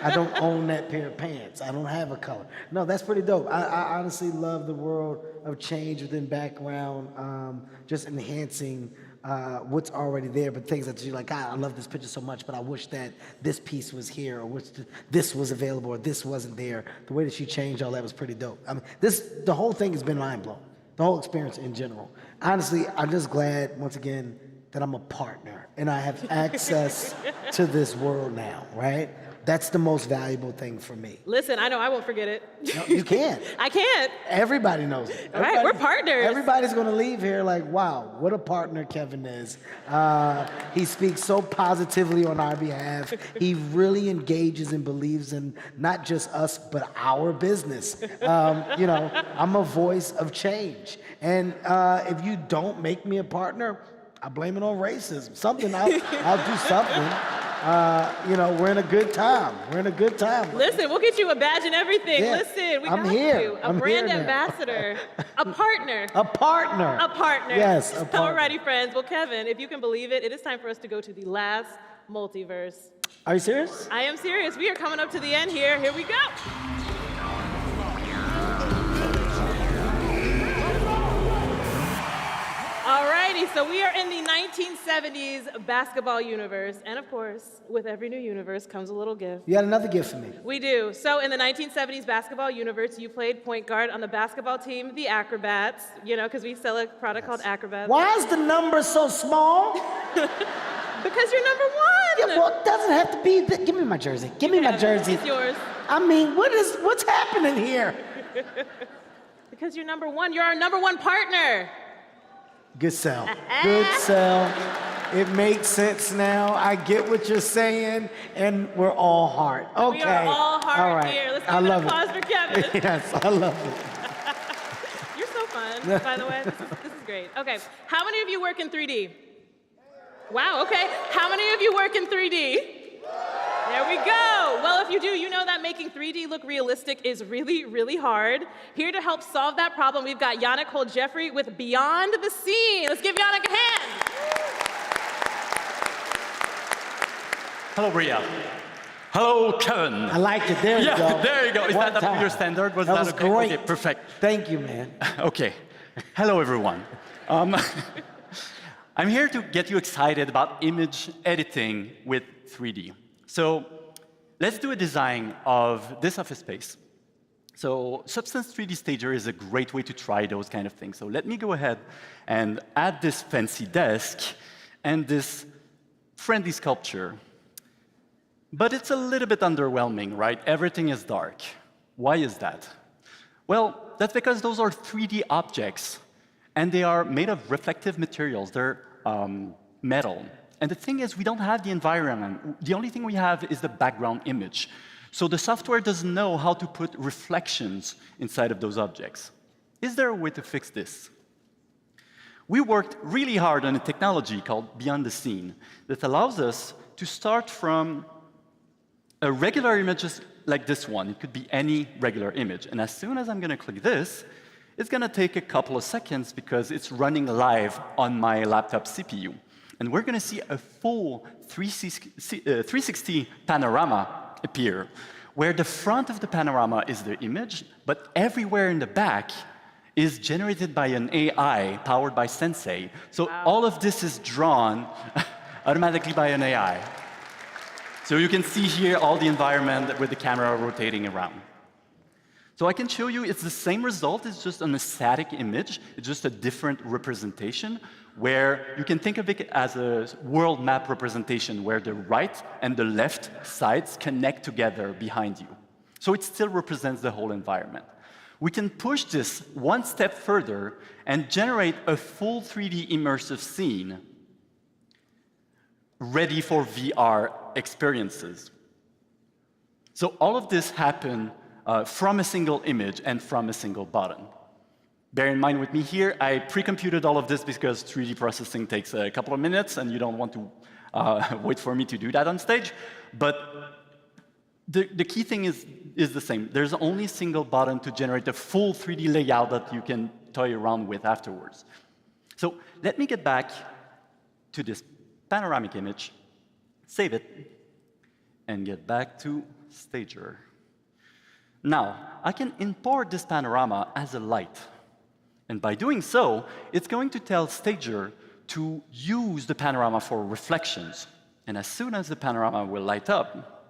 Speaker 4: I don't own that pair of pants. I don't have a color. No, that's pretty dope. I honestly love the world of change within background, just enhancing what's already there, but things that you're like, I love this picture so much, but I wish that this piece was here, or wish this was available, or this wasn't there. The way that she changed all that was pretty dope. I mean, the whole thing has been mind-blowing. The whole experience in general. Honestly, I'm just glad, once again, that I'm a partner and I have access to this world now, right? That's the most valuable thing for me.
Speaker 3: listen, I know I won't forget it.
Speaker 4: No, you can't.
Speaker 3: I can't.
Speaker 4: Everybody knows it.
Speaker 3: All right, we're partners.
Speaker 4: Everybody's gonna leave here like, wow, what a partner Kevin is. He speaks so positively on our behalf. He really engages and believes in not just us, but our business. I'm a voice of change. And if you don't make me a partner, I blame it on racism. Something, I'll do something. We're in a good time. We're in a good time.
Speaker 3: Listen, we'll get you a badge and everything.
Speaker 4: Yeah,
Speaker 3: Listen, we
Speaker 4: I'm
Speaker 3: got
Speaker 4: here.
Speaker 3: you. A
Speaker 4: I'm
Speaker 3: brand
Speaker 4: here now.
Speaker 3: ambassador. A partner.
Speaker 4: A partner.
Speaker 3: A partner.
Speaker 4: Yes, a partner.
Speaker 3: Alrighty, friends. Well, Kevin, if you can believe it, it is time for us to go to the last multiverse.
Speaker 4: Are you serious?
Speaker 3: I am serious. We are coming up to the end here. Here we go. Alrighty, so we are in the 1970s basketball universe. And of course, with every new universe comes a little gift.
Speaker 4: You got another gift for me.
Speaker 3: We do. So in the 1970s basketball universe, you played point guard on the basketball team, the Acrobats, because we sell a product called Acrobats.
Speaker 4: Why is the number so small?
Speaker 3: Because you're number one.
Speaker 4: Yeah, well, it doesn't have to be. Give me my jersey. Give me my jersey.
Speaker 3: It's yours.
Speaker 4: I mean, what's happening here?
Speaker 3: Because you're number one. You're our number one partner.
Speaker 4: Good sell. Good sell. It makes sense now. I get what you're saying, and we're all heart. Okay.
Speaker 3: We are all heart
Speaker 4: all right.
Speaker 3: here. Let's
Speaker 4: I
Speaker 3: give an
Speaker 4: love
Speaker 3: applause for Kevin.
Speaker 4: Yes, I love it.
Speaker 3: You're so fun, by the way. This is great. Okay. How many of you work in 3D? Wow, okay. How many of you work in 3D? There we go. Well, if you do, you know that making 3D look realistic is really, really hard. Here to help solve that problem, we've got Yannick Holt-Jeffrey with Beyond the Scene. Let's give Yannick a hand.
Speaker 15: Hello, Bria. Hello, Kevin.
Speaker 4: I liked it. There you go.
Speaker 15: Yeah, there you go. Is
Speaker 4: One
Speaker 15: that up to your
Speaker 4: time.
Speaker 15: standard? Was
Speaker 4: That
Speaker 15: that
Speaker 4: was
Speaker 15: okay?
Speaker 4: great.
Speaker 15: Okay, perfect.
Speaker 4: Thank you, man.
Speaker 15: Okay. Hello, everyone. I'm here to get you excited about image editing with 3D. So let's do a design of this office space. So Substance 3D Stager is a great way to try those kind of things. So let me go ahead and add this fancy desk and this friendly sculpture. But it's a little bit underwhelming, right? Everything is dark. Why is that? Well, that's because those are 3D objects, and they are made of reflective materials. They're metal. And the thing is, we don't have the environment. The only thing we have is the background image. So the software doesn't know how to put reflections inside of those objects. Is there a way to fix this? We worked really hard on a technology called Beyond the Scene that allows us to start from a regular image like this one. It could be any regular image. And as soon as I'm going to click this, it's going to take a couple of seconds because it's running live on my laptop CPU. And we're going to see a full 360 panorama appear, where the front of the panorama is the image, but everywhere in the back is generated by an AI powered by Sensei. So all of this is drawn automatically by an AI. So you can see here all the environment with the camera rotating around. So I can show you it's the same result, it's just an static image, it's just a different representation, where you can think of it as a world map representation, where the right and the left sides connect together behind you. So it still represents the whole environment. We can push this one step further and generate a full 3D immersive scene ready for VR experiences. So all of this happened from a single image and from a single button. Bear in mind with me here, I pre-computed all of this because 3D processing takes a couple of minutes and you don't want to wait for me to do that on stage. But the key thing is the same. There's only a single button to generate a full 3D layout that you can toy around with afterwards. So let me get back to this panoramic image, save it, and get back to Stager. Now, I can import this panorama as a light. And by doing so, it's going to tell Stager to use the panorama for reflections. And as soon as the panorama will light up,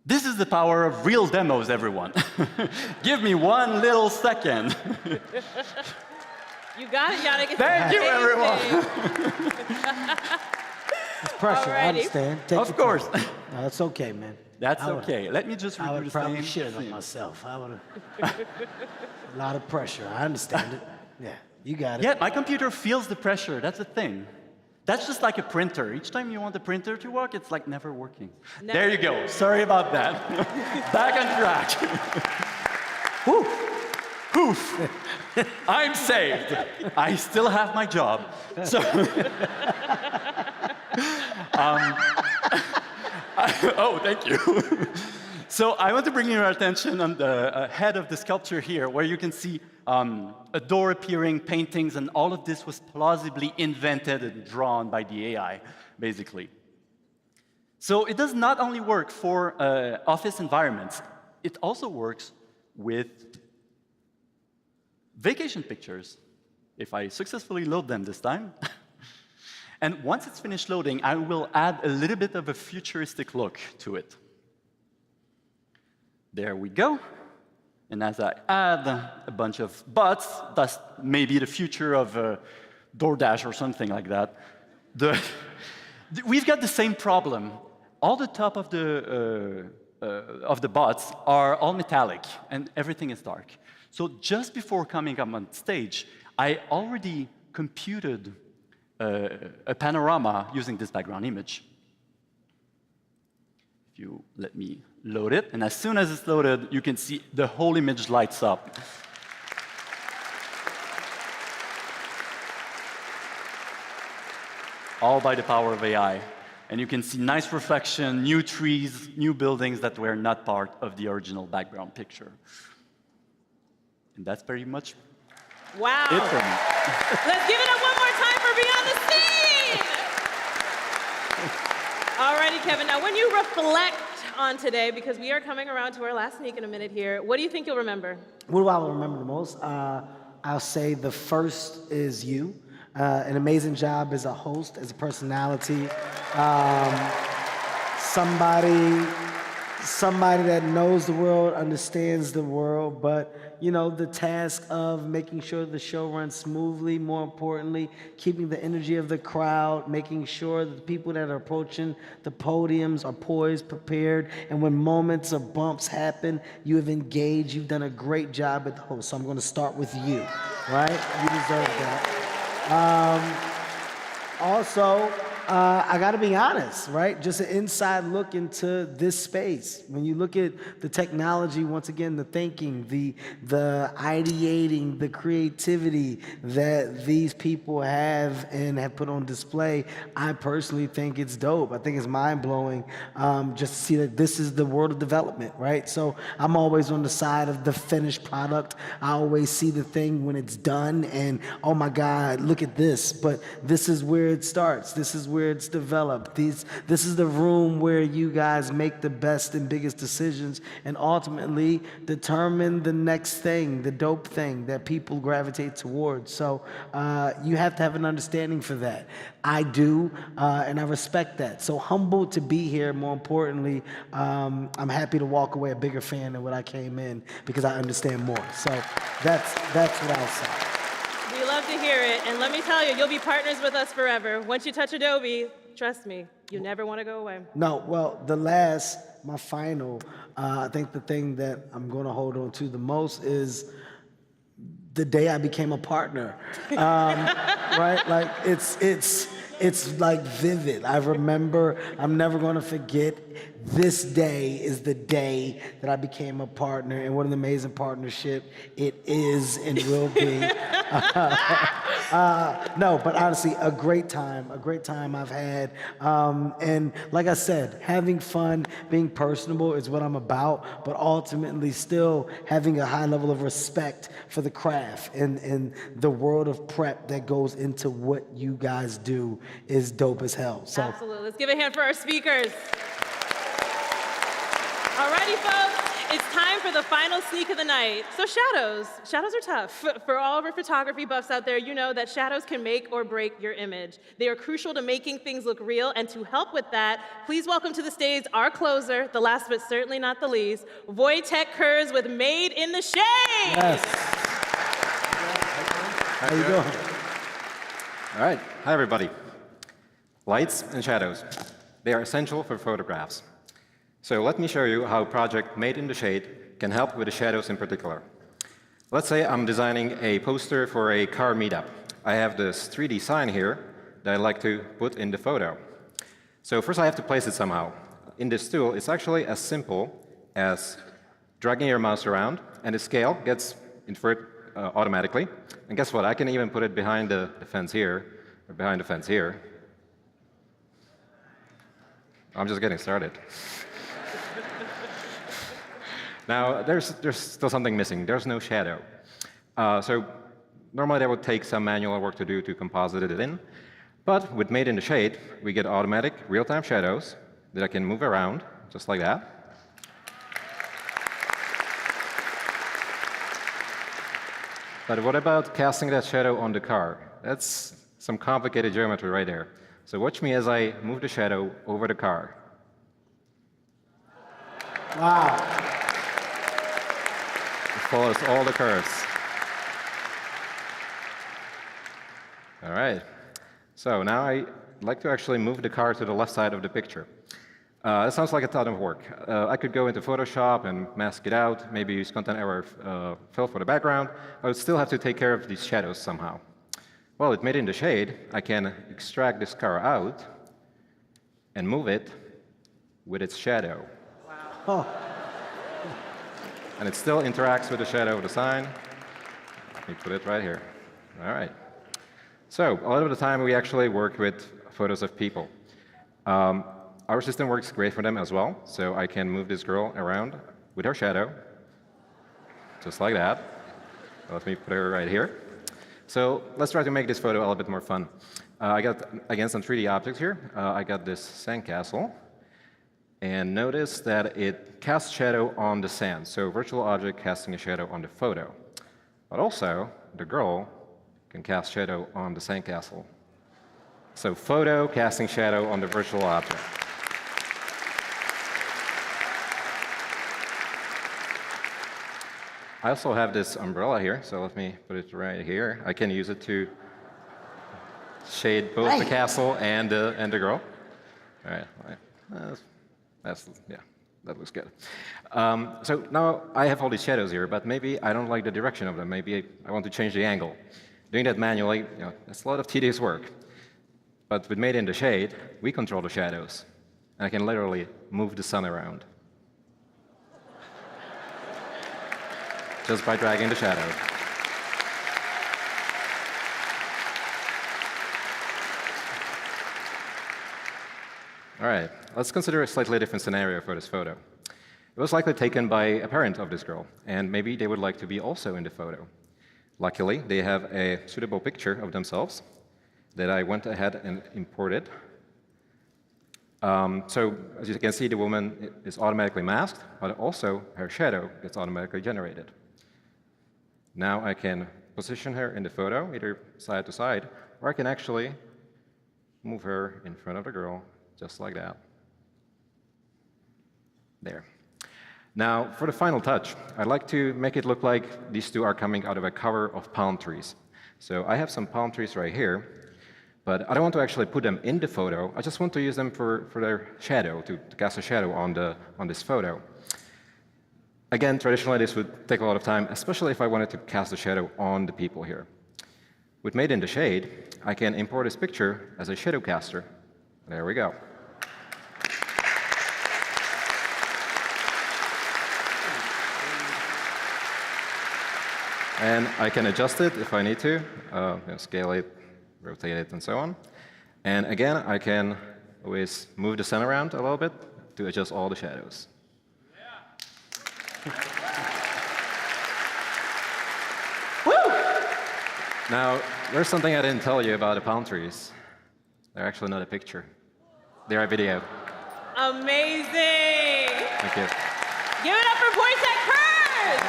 Speaker 15: this is the power of real demos, everyone. Give me one little second.
Speaker 3: You got it, Yannick.
Speaker 15: Thank you, everyone.
Speaker 4: It's pressure, I understand. Take
Speaker 15: of course.
Speaker 4: No, that's okay, man.
Speaker 15: That's okay. Let me just redo the same.
Speaker 4: I would probably shit on myself. I would have. A lot of pressure. I understand it. Yeah, you got it.
Speaker 15: Yeah, my computer feels the pressure. That's the thing. That's just like a printer. Each time you want the printer to work, it's like never working. Never. There you go. Sorry about that. Back on track. Whew. Poof. I'm saved. I still have my job. So. Oh, thank you. So I want to bring your attention on the head of the sculpture here, where you can see a door appearing, paintings, and all of this was plausibly invented and drawn by the AI, basically. So it does not only work for office environments, it also works with vacation pictures, if I successfully load them this time. And once it's finished loading, I will add a little bit of a futuristic look to it. There we go. And as I add a bunch of butts, that's maybe the future of DoorDash or something like that, we've got the same problem. All the top of the butts are all metallic, and everything is dark. So just before coming up on stage, I already computed a panorama using this background image. If you let me load it, and as soon as it's loaded, you can see the whole image lights up. All by the power of AI. And you can see nice reflection, new trees, new buildings that were not part of the original background picture. And that's pretty much
Speaker 3: wow.
Speaker 15: it for me.
Speaker 3: Let's give it up one more time for Beyond the Scene! Alrighty, Kevin. Now, when you reflect on today, because we are coming around to our last sneak in a minute here, what do you think you'll remember?
Speaker 4: What do I remember the most? I'll say the first is you. An amazing job as a host, as a personality. Somebody that knows the world, understands the world, but you know, the task of making sure the show runs smoothly, more importantly, keeping the energy of the crowd, making sure that the people that are approaching the podiums are poised, prepared, and when moments or bumps happen, you have engaged, you've done a great job at the host. So I'm gonna start with you, right? You deserve that. Also, I gotta be honest, right? Just an inside look into this space. When you look at the technology, once again, the thinking, the ideating, the creativity that these people have and have put on display, I personally think it's dope. I think it's mind-blowing just to see that this is the world of development, right? So I'm always on the side of the finished product. I always see the thing when it's done and, oh my God, look at this. But this is where it starts. This is where it's developed. This is the room where you guys make the best and biggest decisions and ultimately determine the next thing, the dope thing that people gravitate towards. So you have to have an understanding for that. I do, and I respect that. So humbled to be here, more importantly, I'm happy to walk away a bigger fan than what I came in because I understand more. So that's what I'll say.
Speaker 3: We love to hear it, and let me tell you, you'll be partners with us forever. Once you touch Adobe, trust me, you never want to go away.
Speaker 4: No, well, my final, I think the thing that I'm going to hold on to the most is the day I became a partner, right? Like it's like vivid. I remember, I'm never going to forget, this day is the day that I became a partner, and what an amazing partnership it is and will be. No, but honestly, a great time I've had. And like I said, having fun, being personable is what I'm about, but ultimately still having a high level of respect for the craft and the world of prep that goes into what you guys do is dope as hell. So.
Speaker 3: Absolutely. Let's give a hand for our speakers. Alrighty, folks, it's time for the final sneak of the night. So shadows are tough. For all of our photography buffs out there, you know that shadows can make or break your image. They are crucial to making things look real, and to help with that, please welcome to the stage our closer, the last but certainly not the least, Wojtek Kurz with Made in the Shade.
Speaker 4: Yes. How you doing?
Speaker 16: All right, hi everybody. Lights and shadows, they are essential for photographs. So let me show you how a project Made in the Shade can help with the shadows in particular. Let's say I'm designing a poster for a car meetup. I have this 3D sign here that I'd like to put in the photo. So first I have to place it somehow. In this tool, it's actually as simple as dragging your mouse around, and the scale gets inferred automatically. And guess what? I can even put it behind the fence here, or behind the fence here. I'm just getting started. Now, there's still something missing. There's no shadow. So normally that would take some manual work to do to composite it in. But with Made in the Shade, we get automatic real-time shadows that I can move around, just like that. But what about casting that shadow on the car? That's some complicated geometry right there. So watch me as I move the shadow over the car.
Speaker 4: Wow.
Speaker 16: It follows all the curves. All right. So now I'd like to actually move the car to the left side of the picture. That sounds like a ton of work. I could go into Photoshop and mask it out, maybe use content error fill for the background. I would still have to take care of these shadows somehow. Well, with Made in the Shade, I can extract this car out and move it with its shadow.
Speaker 4: Wow. Oh.
Speaker 16: And it still interacts with the shadow of the sign. Let me put it right here. All right. So a lot of the time, we actually work with photos of people. Our system works great for them as well. So I can move this girl around with her shadow, just like that. Let me put her right here. So let's try to make this photo a little bit more fun. I got, again, some 3D objects here. I got this sandcastle. And notice that it casts shadow on the sand. So virtual object casting a shadow on the photo. But also, the girl can cast shadow on the sandcastle. So photo casting shadow on the virtual object. I also have this umbrella here, so let me put it right here. I can use it to shade both the castle and the girl. All right, yeah, that looks good. So now I have all these shadows here, but maybe I don't like the direction of them. Maybe I want to change the angle. Doing that manually, that's a lot of tedious work. But with Made in the Shade, we control the shadows. And I can literally move the sun around. Just by dragging the shadow. All right, let's consider a slightly different scenario for this photo. It was likely taken by a parent of this girl, and maybe they would like to be also in the photo. Luckily, they have a suitable picture of themselves that I went ahead and imported. So as you can see, the woman is automatically masked, but also her shadow gets automatically generated. Now I can position her in the photo, either side to side, or I can actually move her in front of the girl, just like that. There. Now, for the final touch, I'd like to make it look like these two are coming out of a cover of palm trees. So I have some palm trees right here, but I don't want to actually put them in the photo. I just want to use them for their shadow, to cast a shadow on this photo. Again, traditionally, this would take a lot of time, especially if I wanted to cast a shadow on the people here. With Made in the Shade, I can import this picture as a shadow caster. There we go. And I can adjust it if I need to, scale it, rotate it, and so on. And again, I can always move the sun around a little bit to adjust all the shadows. Woo! Now, there's something I didn't tell you about the palm trees. They're actually not a picture. They're a video.
Speaker 3: Amazing!
Speaker 16: Thank you.
Speaker 3: Give it up for Wojtek Kurz!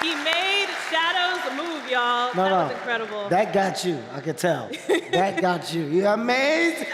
Speaker 3: He made shadows move, y'all. That was incredible.
Speaker 4: That got you, I could tell. That got you. You're amazing!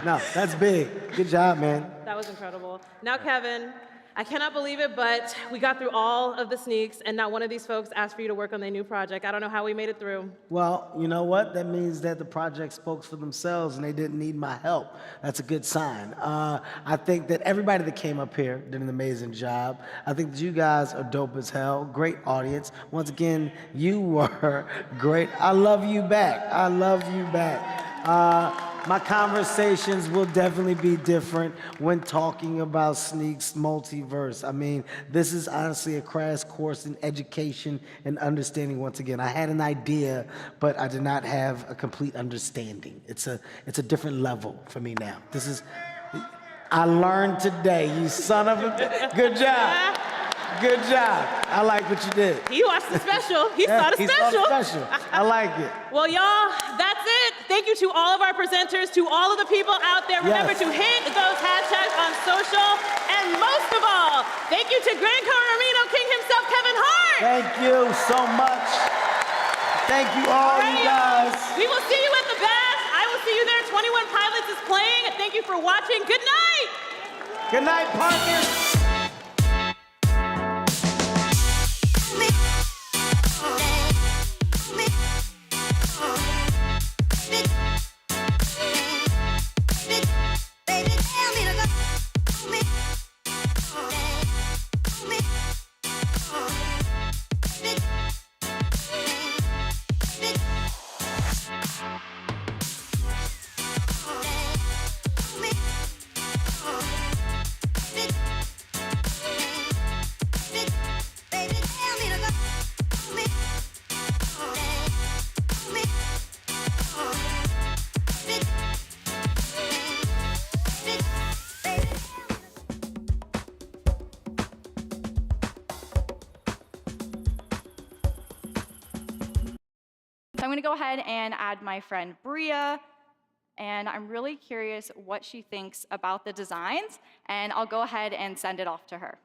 Speaker 4: No, that's big. Good job, man.
Speaker 3: That was incredible. Now, Kevin, I cannot believe it, but we got through all of the sneaks, and not one of these folks asked for you to work on their new project. I don't know how we made it through.
Speaker 4: Well, you know what? That means that the project spoke for themselves and they didn't need my help. That's a good sign. I think that everybody that came up here did an amazing job. I think that you guys are dope as hell. Great audience. Once again, you were great. I love you back. I love you back. My conversations will definitely be different when talking about Sneak's multiverse. I mean, this is honestly a crash course in education and understanding once again. I had an idea, but I did not have a complete understanding. It's a different level for me now. I learned today, you son of a, good job. Good job. I like what you did.
Speaker 3: He watched the special. He saw the special.
Speaker 4: I like it.
Speaker 3: Well, y'all, that's it. Thank you to all of our presenters, to all of the people out there. Remember to hit those hashtags on social. And most of all, thank you to Gran Camino King himself, Kevin Hart.
Speaker 4: Thank you so much. Thank you all, you guys.
Speaker 3: We will see you at the back. I will see you there. 21 Pilots is playing. Thank you for watching. Good night.
Speaker 4: Good night, partners.
Speaker 11: I'm going to go ahead and add my friend Bria. And I'm really curious what she thinks about the designs. And I'll go ahead and send it off to her.